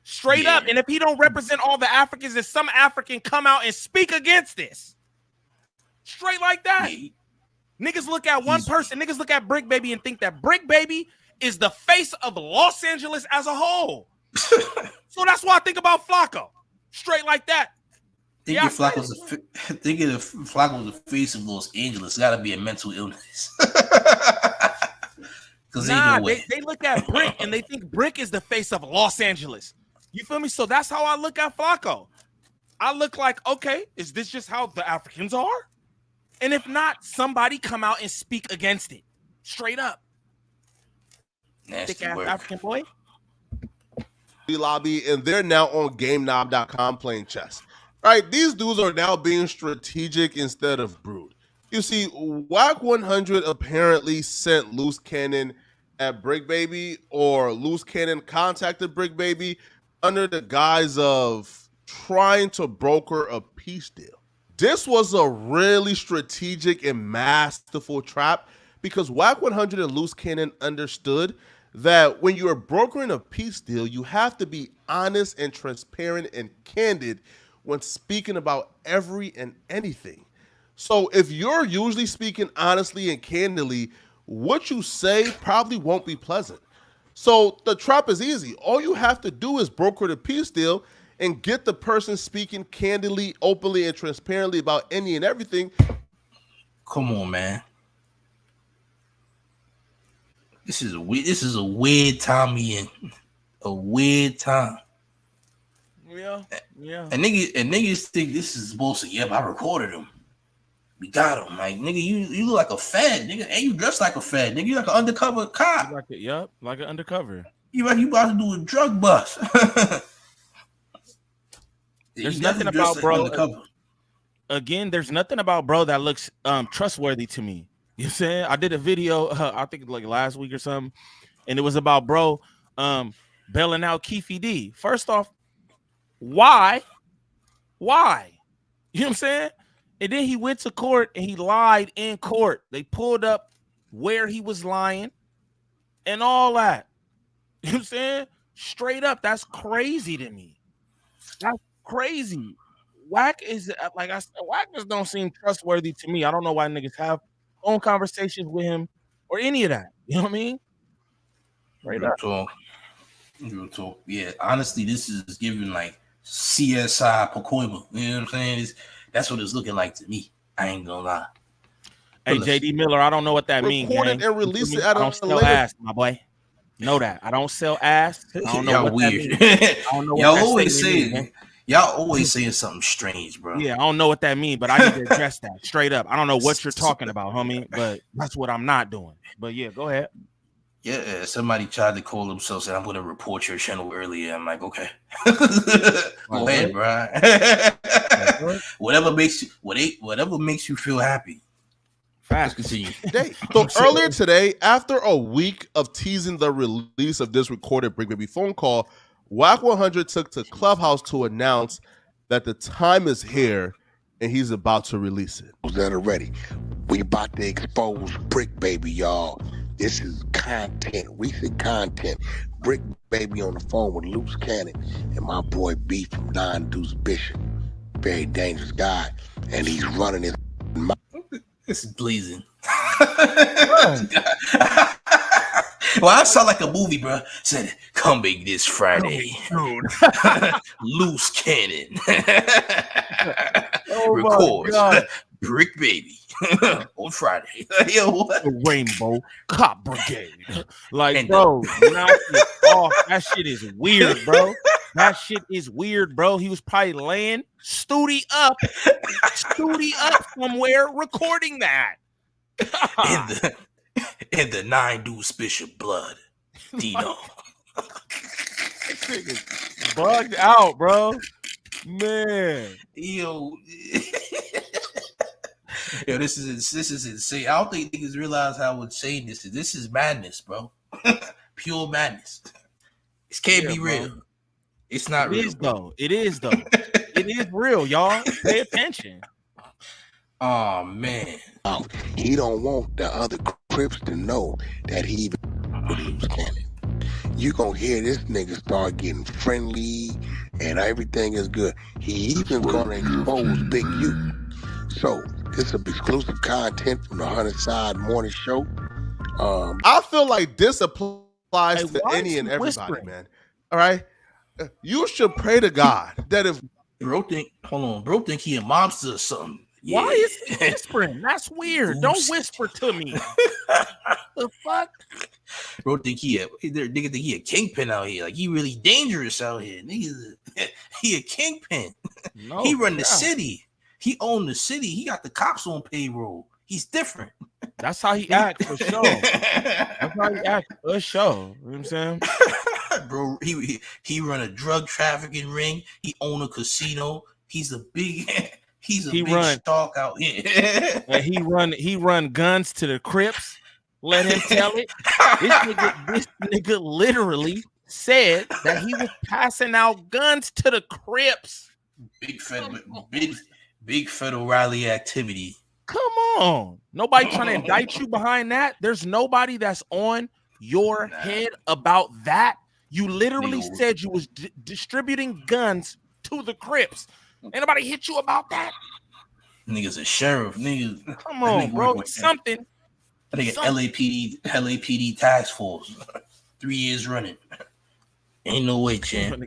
Straight up. And if he don't represent all the Africans, then some African come out and speak against this. Straight like that. Niggas look at one person. Niggas look at Bricc Baby and think that Bricc Baby is the face of Los Angeles as a whole. So that's why I think about Flacco. Straight like that. Thinking Flacco's the face of Los Angeles got to be a mental illness. Nah, they look at Bricc and they think Bricc is the face of Los Angeles. You feel me? So that's how I look at Flacco. I look like, okay, is this just how the Africans are? And if not, somebody come out and speak against it. Straight up. Thick ass African boy. Lobby, and they're now on GameKnob.com playing chess. Right? These dudes are now being strategic instead of brute. You see, Wack 100 apparently sent Loose Cannon at Bricc Baby, or Loose Cannon contacted Bricc Baby under the guise of trying to broker a peace deal. This was a really strategic and masterful trap because Wack 100 and Loose Cannon understood that when you are brokering a peace deal, you have to be honest and transparent and candid when speaking about every and anything. So if you're usually speaking honestly and candidly, what you say probably won't be pleasant. So the trap is easy. All you have to do is broker the peace deal and get the person speaking candidly, openly, and transparently about any and everything. Come on, man. This is a weird time we in. A weird time. Yeah. And niggas think this is supposed to. Yep, I recorded him. We got him. Like, nigga, you look like a fed, nigga, and you dress like a fed, nigga. You like an undercover cop. Like an undercover. You like you about to do a drug bust. There's nothing about bro. Again, there's nothing about bro that looks trustworthy to me. You know what I'm saying? I did a video, I think like last week or something, and it was about bro bailing out Keefy D. First off, why You know what I'm saying? And then he went to court and he lied in court. They pulled up where he was lying and all that. You know what I'm saying? Straight up, that's crazy to me. That's crazy. Wack is like I said, Wack just don't seem trustworthy to me. I don't know why niggas have phone conversations with him or any of that. You know what I mean? Right up. Real talk. Yeah, honestly, this is giving like CSI Pacoima. You know what I'm saying? That's what it's looking like to me. I ain't gonna lie. Hey, JD Miller, I don't know what that means. Recorded and released it I don't sell ass, my boy. Know that. I don't sell ass. I don't know what weird. That means. I don't know what y'all that always saying means, y'all always saying something strange, bro. Yeah, I don't know what that means, but I need to address that straight up. I don't know what you're talking about, homie, but that's what I'm not doing. But yeah, go ahead. Yeah, somebody tried to call themselves and I'm going to report your channel earlier. I'm like, okay. Go ahead, bro. Whatever makes you feel happy. Let's continue. So earlier today, after a week of teasing the release of this recorded Bricc Baby phone call, Wack 100 took to Clubhouse to announce that the time is here and he's about to release it. That are ready. We about to expose Bricc Baby, y'all. This is content, recent content. Bricc Baby on the phone with Loose Cannon and my boy B from Don Deuce Bishop. Very dangerous guy. And he's running his mouth. This is blazing. Well, I sound like a movie, bro. Said, coming this Friday. Loose Cannon. Records. Bricc Baby. On Friday. Yo, what? The Rainbow Cop Brigade. Like, bro, that shit is weird, bro. That shit is weird, bro. He was probably laying studi up somewhere recording that. in the 9 Deuce Bishop blood. Dino. Bugged out, bro. Man. Yo, this is insane. I don't think niggas realize how insane this is. This is madness, bro. Pure madness. This can't be real. Bro. It's not real. It is though. It is real, y'all. Pay attention. Oh man. He don't want the other Crips to know that he even Loose Cannon. You gonna hear this nigga start getting friendly and everything is good. He even gonna expose Big U. So this is exclusive content from the 100 Side Morning Show. I feel like this applies to any and everybody, man. All right? You should pray to God that if bro think he a mobster or something. Yeah. Why is he whispering? That's weird. Oops. Don't whisper to me. The fuck? Bro think nigga think he a kingpin out here. Like he really dangerous out here. Nigga, he a kingpin. No, he run the city. He own the city. He got the cops on payroll. He's different. That's how he act for sure. That's how he act for sure. You know what I'm saying? Bro, he run a drug trafficking ring. He own a casino. He's a big stalk out here. he run guns to the Crips. Let him tell it. This nigga literally said that he was passing out guns to the Crips. Big federal rally activity. Come on. Nobody trying to indict you behind that. There's nobody that's on your head about that. You literally said you was distributing guns to the Crips. Anybody hit you about that? Nigga's a sheriff. Nigga. Come on, bro. Something. I think LAPD task force. 3 years running. Ain't no way, champ.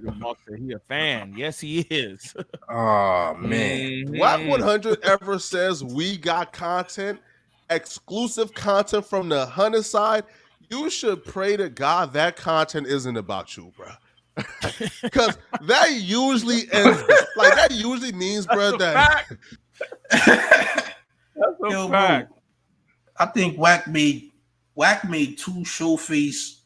He a fan. Yes, he is. Oh man. Wack 100 ever says we got content, exclusive content from the 100 side, you should pray to God that content isn't about you, bro. Because that usually ends like that usually means, bro, that that's a fact. Bro, I think Wack made two show face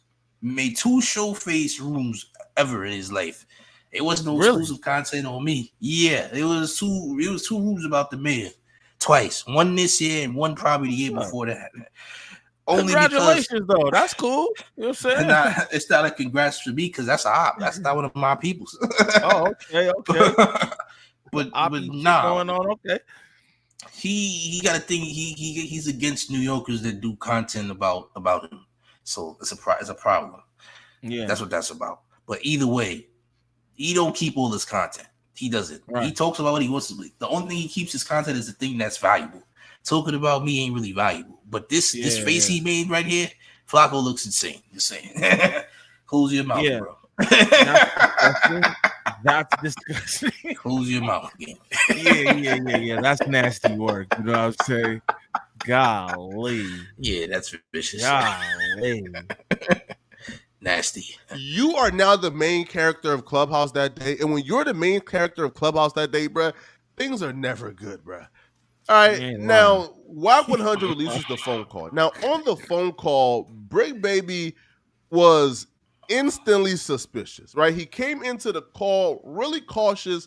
rooms ever in his life. It was no exclusive content on me. Yeah, it was two rooms about the mayor. Twice. One this year and one probably the year before that. Only congratulations, though. That's cool. You know what I'm saying? It's not a congrats to me because that's a op. That's not one of my peoples. Oh, okay. but shit nah, going on. Okay. He got a thing. He's against New Yorkers that do content about him. So it's a problem. Yeah, that's what that's about. But either way, he don't keep all his content. He doesn't. Right. He talks about what he wants to be. The only thing he keeps his content is the thing that's valuable. Talking about me ain't really valuable. But this face he made right here, Flacco looks insane. Just saying. Close your mouth, bro. That's disgusting. Close your mouth again. Yeah. That's nasty work. You know what I'm saying? Golly. Yeah, that's vicious. Golly. Nasty. You are now the main character of Clubhouse that day, and when you're the main character of Clubhouse that day, bruh, things are never good, bruh. All right, now Wack 100 releases the phone call. Now on the phone call, Bricc Baby was instantly suspicious, right? He came into the call really cautious,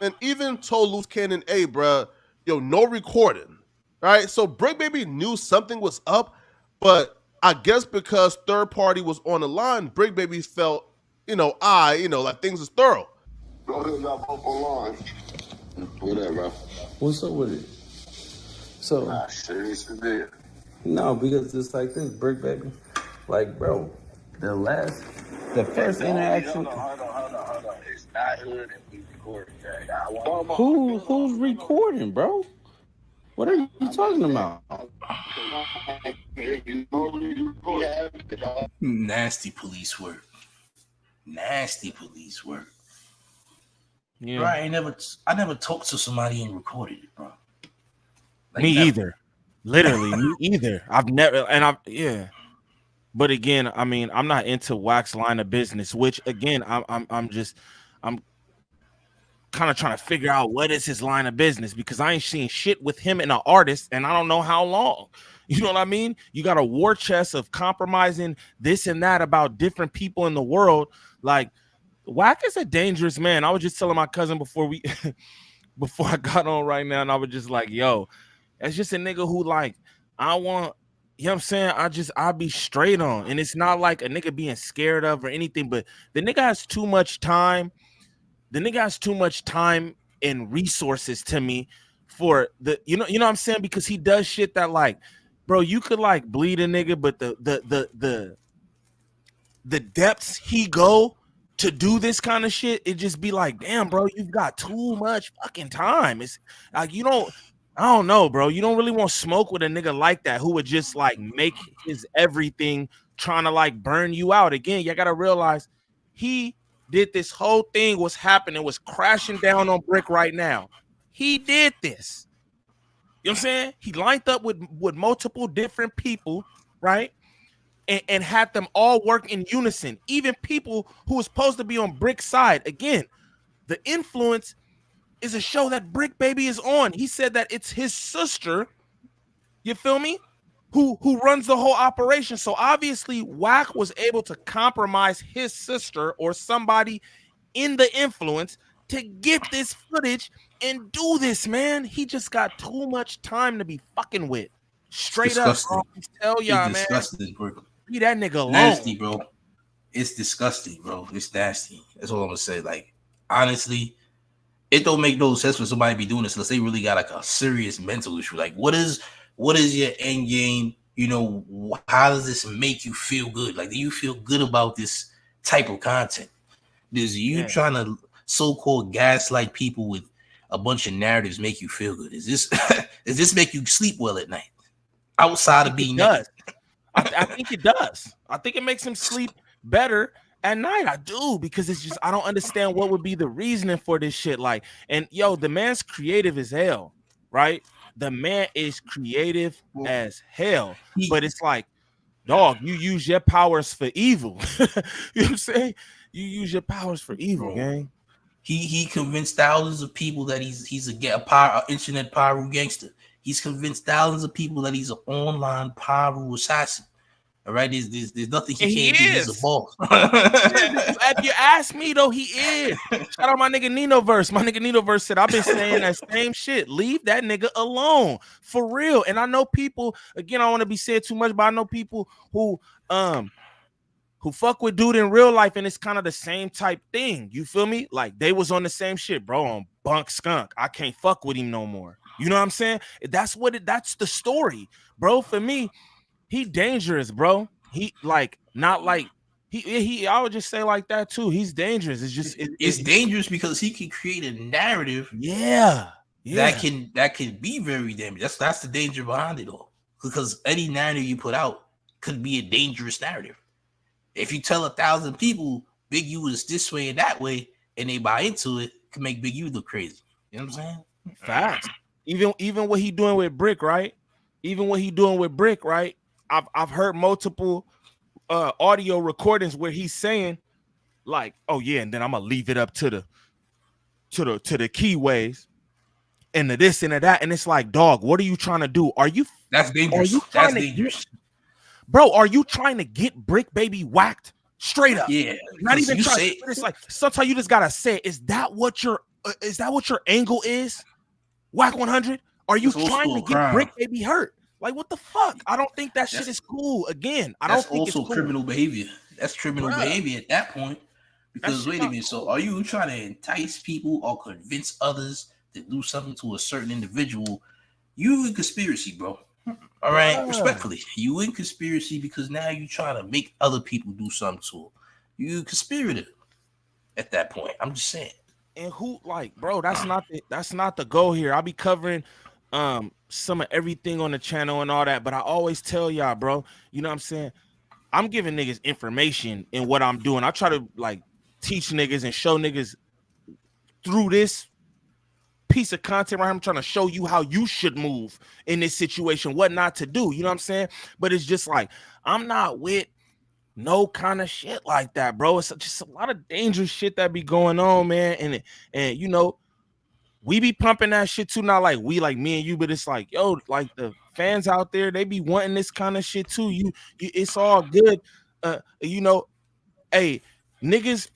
and even told Loose Cannon, "Hey, bruh, yo, no recording." Right? So Bricc Baby knew something was up, but I guess because third party was on the line, Bricc Baby felt, like things is thorough. Go ahead, got both online. What up, bro? What's up with it? So, Serious. No, because it's like this, Bricc Baby. Like, bro, the first interaction. Hold on. It's not hood and we recording. Who's recording, bro? What are you talking about? Nasty police work. Yeah. Bro, I never talked to somebody and recorded it, bro. Like, me never. either. Literally, me either. I've never, But again, I mean, I'm not into Wack's line of business, which again, I'm kind of trying to figure out what is his line of business, because I ain't seen shit with him and an artist, and I don't know how long. You know what I mean? You got a war chest of compromising this and that about different people in the world. Like, Wack is a dangerous man. I was just telling my cousin before I got on right now, and I was just like, yo, that's just a nigga who, like, you know what I'm saying? I'll be straight on. And it's not like a nigga being scared of or anything, but the nigga has too much time. The nigga has too much time and resources to me for you know what I'm saying? Because he does shit that, like, bro, you could like bleed a nigga, but the depths he go to do this kind of shit, it just be like, damn, bro, you've got too much fucking time. It's like, I don't know, bro. You don't really want to smoke with a nigga like that who would just like make his everything trying to like burn you out. Again, you gotta realize he did this whole thing was happening, was crashing down on Bricc right now. He did this. You know what I'm saying? He lined up with multiple different people, right? And had them all work in unison. Even people who were supposed to be on Brick's side. Again, the influence is a show that Bricc Baby is on. He said that it's his sister, you feel me, who runs the whole operation. So obviously Wack was able to compromise his sister or somebody in the influence to get this footage and do this, man. He just got too much time to be fucking with. Straight up, bro. Tell y'all, man. Leave that nigga alone. Nasty, bro. It's disgusting, bro. It's nasty. That's all I'm gonna say. Like, honestly, it don't make no sense for somebody to be doing this unless they really got like a serious mental issue. Like, what is your end game? You know, how does this make you feel good? Like, do you feel good about this type of content? Does you trying to so-called gaslight people with a bunch of narratives make you feel good? Does this make you sleep well at night? Outside of being naked? I think it does. I think it makes him sleep better at night. I do, because it's just, I don't understand what would be the reasoning for this shit. Like, and yo, the man's creative as hell, right? The man is creative as hell, but it's like, dog, you use your powers for evil. You know what I'm saying? You use your powers for evil, gang. He convinced thousands of people that he's a internet pyro gangster. He's convinced thousands of people that he's an online pyro assassin. All right, there's nothing he can't do. He's a boss. If you ask me, though, he is. Shout out my nigga Ninoverse. My nigga Ninoverse said, I've been saying that same shit. Leave that nigga alone, for real. And I know people, again, I don't want to be said too much, but I know people who who fuck with dude in real life, and it's kind of the same type thing. You feel me? Like they was on the same shit, bro. On Bunk Skunk, I can't fuck with him no more. You know what I'm saying? That's the story, bro. For me, he dangerous, bro. He like not like he. I would just say like that too. He's dangerous. It's just it's dangerous because he can create a narrative. Yeah. That can be very damaging. That's the danger behind it all. Because any narrative you put out could be a dangerous narrative. If you tell 1,000 people Big U is this way and that way, and they buy into it, can make Big U look crazy. You know what I'm saying? Facts. Even what he doing with Bricc, right? Even what he doing with Bricc, right? I've heard multiple audio recordings where he's saying, like, oh yeah, and then I'm gonna leave it up to the keyways and the this and the that, and it's like, dog, what are you trying to do? That's dangerous. That's dangerous. Bro, are you trying to get Bricc Baby whacked straight up? Yeah, not even trying. It's like sometimes you just gotta say, is that what your angle is? Wack 100? Are you trying to get Bricc Baby hurt? Like, what the fuck? I don't think that shit is cool. Again, I don't think it's cool. Criminal behavior. That's criminal behavior at that point. Because wait a minute, so are you trying to entice people or convince others to do something to a certain individual? You in conspiracy, bro. All right, respectfully, you in conspiracy because now you trying to make other people do something to them. You conspirator at that point. I'm just saying. And who, like, bro, that's not the goal here. I'll be covering some of everything on the channel and all that, but I always tell y'all, bro, you know what I'm saying? I'm giving niggas information in what I'm doing. I try to like teach niggas and show niggas through this piece of content right here. I'm trying to show you how you should move in this situation, what not to do. You know what I'm saying? But it's just like, I'm not with no kind of shit like that, bro. It's just a lot of dangerous shit that be going on, man. And you know, we be pumping that shit too. Not like we, like me and you, but it's like, yo, like the fans out there, they be wanting this kind of shit too. You it's all good. You know, hey, niggas.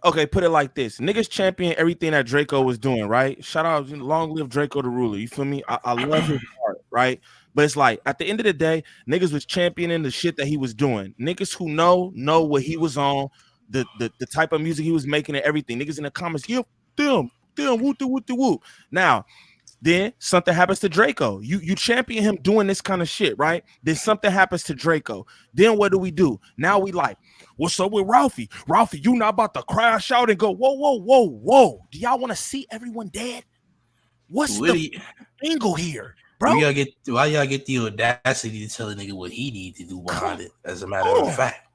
Okay, put it like this. Niggas champion everything that Draco was doing, right? Shout out, long live Draco the ruler. You feel me? I love his heart, right? But it's like, at the end of the day, niggas was championing the shit that he was doing. Niggas who know what he was on, the type of music he was making and everything. Niggas in the comments, yeah, damn, whoop. Now, then something happens to Draco. You champion him doing this kind of shit, right? Then something happens to Draco. Then what do? Now we like, what's up with Ralphie? Ralphie, you not about to crash out and go, whoa. Do y'all want to see everyone dead? What's the angle here, bro? Why y'all get the audacity to tell a nigga what he need to do behind it, as a matter of fact?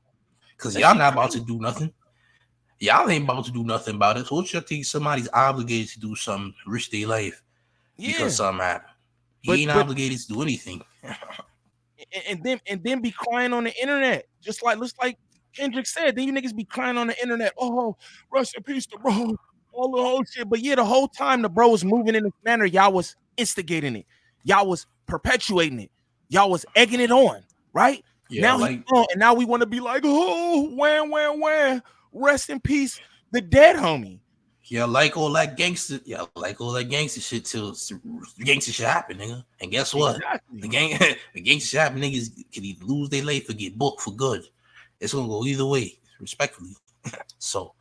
Because y'all not about to do nothing. Y'all ain't about to do nothing about it. So what y'all think somebody's obligated to do something, risk their life because something happened? He ain't obligated to do anything. and then be crying on the internet. Just like Kendrick said, then you niggas be crying on the internet. Oh, rest in peace to bro. All the whole shit. But yeah, the whole time the bro was moving in this manner, y'all was instigating it. Y'all was perpetuating it. Y'all was egging it on, right? Yeah, now he's on, and now we want to be like, oh, when. Rest in peace, the dead homie. Yeah, like all that gangster shit till gangster shit happen, nigga. And guess what? Exactly. The gangster shit happen, niggas can either lose their life or get booked for good. It's gonna go either way, respectfully. So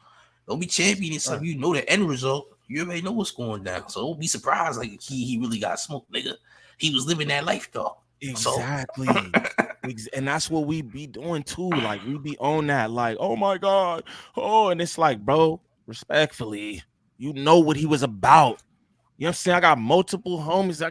don't be championing something. You know the end result. You already know what's going down. So don't be surprised like he really got smoked, nigga. He was living that life, though. Exactly. And that's what we be doing too. Like we be on that, like, oh my God. Oh, and it's like, bro, respectfully, you know what he was about. You know what I'm saying? I got multiple homies.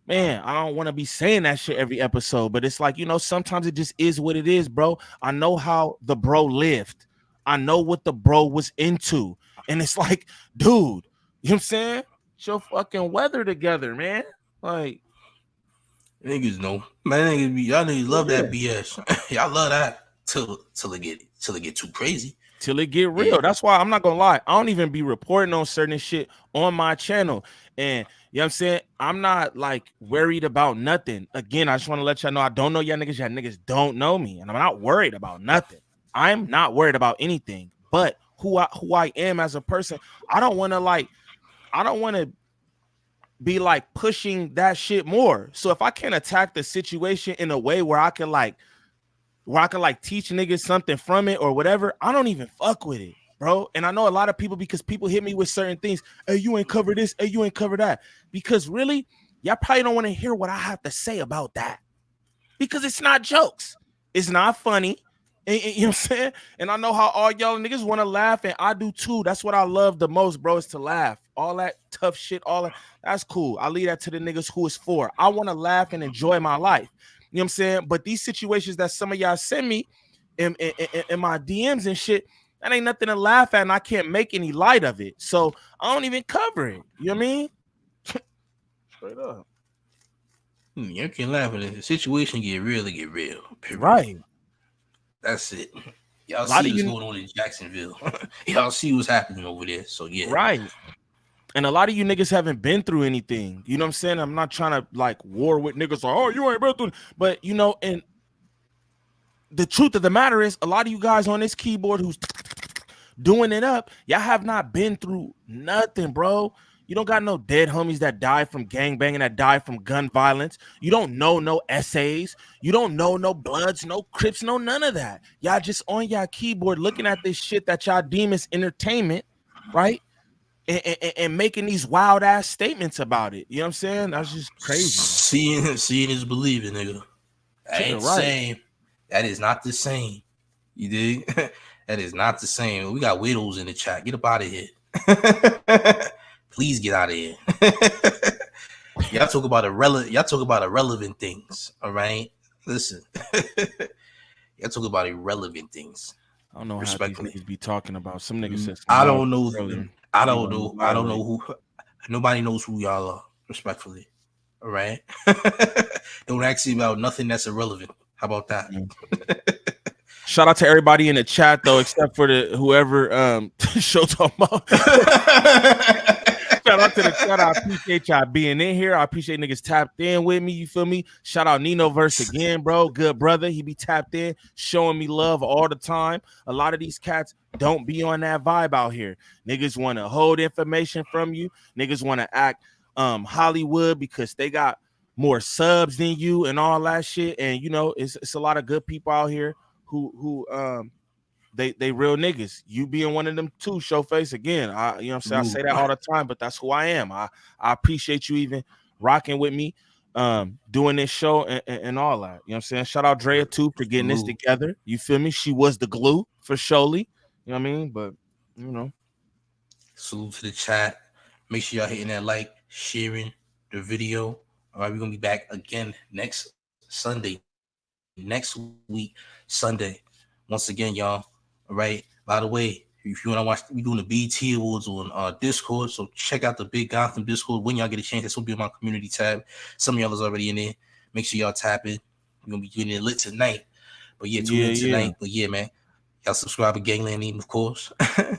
Man, I don't want to be saying that shit every episode, but it's like, you know, sometimes it just is what it is, bro. I know how the bro lived. I know what the bro was into. And it's like, dude, you know what I'm saying? Get your fucking weather together, man. Like, niggas know. Man, y'all niggas love that BS. Y'all love that till it get too crazy. Till it get real. That's why I'm not gonna lie. I don't even be reporting on certain shit on my channel. And you know what I'm saying? I'm not like worried about nothing. Again, I just want to let y'all know I don't know y'all niggas. Y'all niggas don't know me. And I'm not worried about nothing. I'm not worried about anything. But who I am as a person, I don't want to be like pushing that shit more. So if I can attack the situation in a way where I can like where I could like teach niggas something from it or whatever, I don't even fuck with it, bro. And I know a lot of people, because people hit me with certain things. Hey, you ain't cover this. Hey, you ain't cover that. Because really, y'all probably don't want to hear what I have to say about that. Because it's not jokes. It's not funny. And, you know what I'm saying? And I know how all y'all niggas want to laugh, and I do too. That's what I love the most, bro, is to laugh. All that tough shit, that's cool. I leave that to the niggas who it's for. I want to laugh and enjoy my life. You know what I'm saying? But these situations that some of y'all send me in my DMs and shit, that ain't nothing to laugh at, and I can't make any light of it. So I don't even cover it. You know what I mean? Straight up. You can laugh at it. The situation get real. Period. Right. That's it. Y'all see what's going on in Jacksonville. Y'all see what's happening over there. So yeah. Right. And a lot of you niggas haven't been through anything. You know what I'm saying? I'm not trying to like war with niggas like, oh, you ain't been through. But you know, and the truth of the matter is, a lot of you guys on this keyboard who's doing it up, y'all have not been through nothing, bro. You don't got no dead homies that died from gangbanging, that died from gun violence. You don't know no essays. You don't know no Bloods, no Crips, no none of that. Y'all just on y'all keyboard looking at this shit that y'all deem as entertainment, right? And making these wild ass statements about it. You know what I'm saying? That's just crazy. Seeing is believing, nigga. I ain't saying that is not the same. You dig? That is not the same. We got widows in the chat. Get up out of here. Please get out of here. Y'all talk about irrelevant things. All right. Listen. Y'all talk about irrelevant things. I don't know how these niggas be talking about. Some niggas said I don't know who. Nobody knows who y'all are, respectfully. All right. Don't ask me about nothing that's irrelevant. How about that? Shout out to everybody in the chat though, except for the whoever show talking about. Shout out to the chat. I appreciate y'all being in here. I appreciate niggas tapped in with me. You feel me? Shout out Nino Verse again, bro. Good brother. He be tapped in, showing me love all the time. A lot of these cats don't be on that vibe out here. Niggas want to hold information from you. Niggas want to act Hollywood because they got more subs than you and all that shit. And you know, it's a lot of good people out here who they real niggas. You being one of them too, Showface. Again, you know what I'm saying? I say that all the time, but that's who I am. I appreciate you even rocking with me, doing this show and all that. You know what I'm saying? Shout out Drea too for getting this together. You feel me? She was the glue for surely. You know what I mean? But you know. Salute to the chat. Make sure y'all hitting that like, sharing the video. All right, we're gonna be back again next Sunday. Next week, Sunday. Once again, y'all. All right. By the way, if you want to watch, we're doing the BT Awards on Discord. So check out the Big Gotham Discord when y'all get a chance. This will be on my community tab. Some of y'all is already in there. Make sure y'all tap in. We're gonna be getting it lit tonight. But yeah, tune in tonight. But yeah, man. Y'all subscribe to Gangland Team, of course.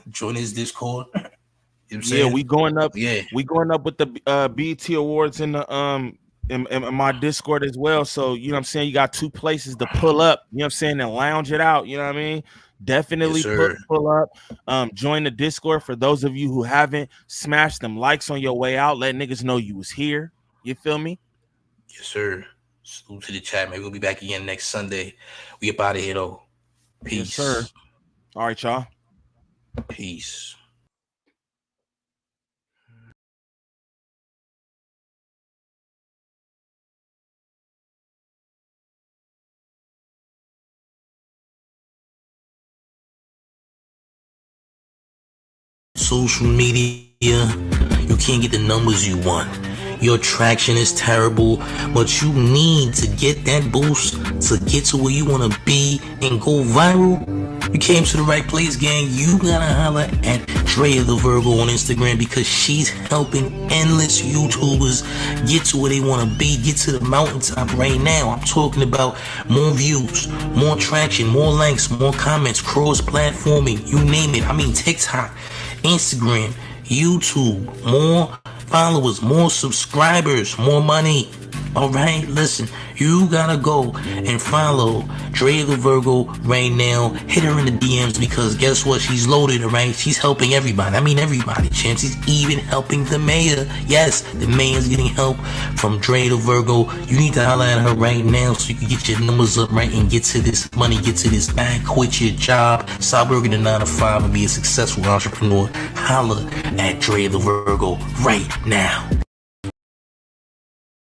Join his Discord. You know what I'm saying? We going up. Yeah, we going up with the BT Awards in the in my Discord as well. So you know what I'm saying, you got two places to pull up, you know what I'm saying, and lounge it out. You know what I mean? Definitely pull up. Join the Discord for those of you who haven't. Smash them likes on your way out. Let niggas know you was here. You feel me? Yes, sir. Salute to the chat, man. We'll be back again next Sunday. We up out of here though. Peace. Yes, sir. All right, y'all. Peace. Social media, you can't get the numbers you want. Your traction is terrible, but you need to get that boost to get to where you want to be and go viral. You came to the right place, gang. You gotta holler at Drea the Virgo on Instagram because she's helping endless YouTubers get to where they want to be, get to the mountaintop right now. I'm talking about more views, more traction, more likes, more comments, cross-platforming, you name it. I mean TikTok, Instagram, YouTube, more followers, more subscribers, more money. All right, listen, you gotta go and follow Dre the Virgo right now. Hit her in the DMs because guess what? She's loaded, all right? She's helping everybody. I mean, everybody, champ. She's even helping the mayor. Yes, the mayor's getting help from Dre the Virgo. You need to holler at her right now so you can get your numbers up, right, and get to this money, get to this bag, quit your job, stop working a 9 to 5 and be a successful entrepreneur. Holler at Dre the Virgo right now.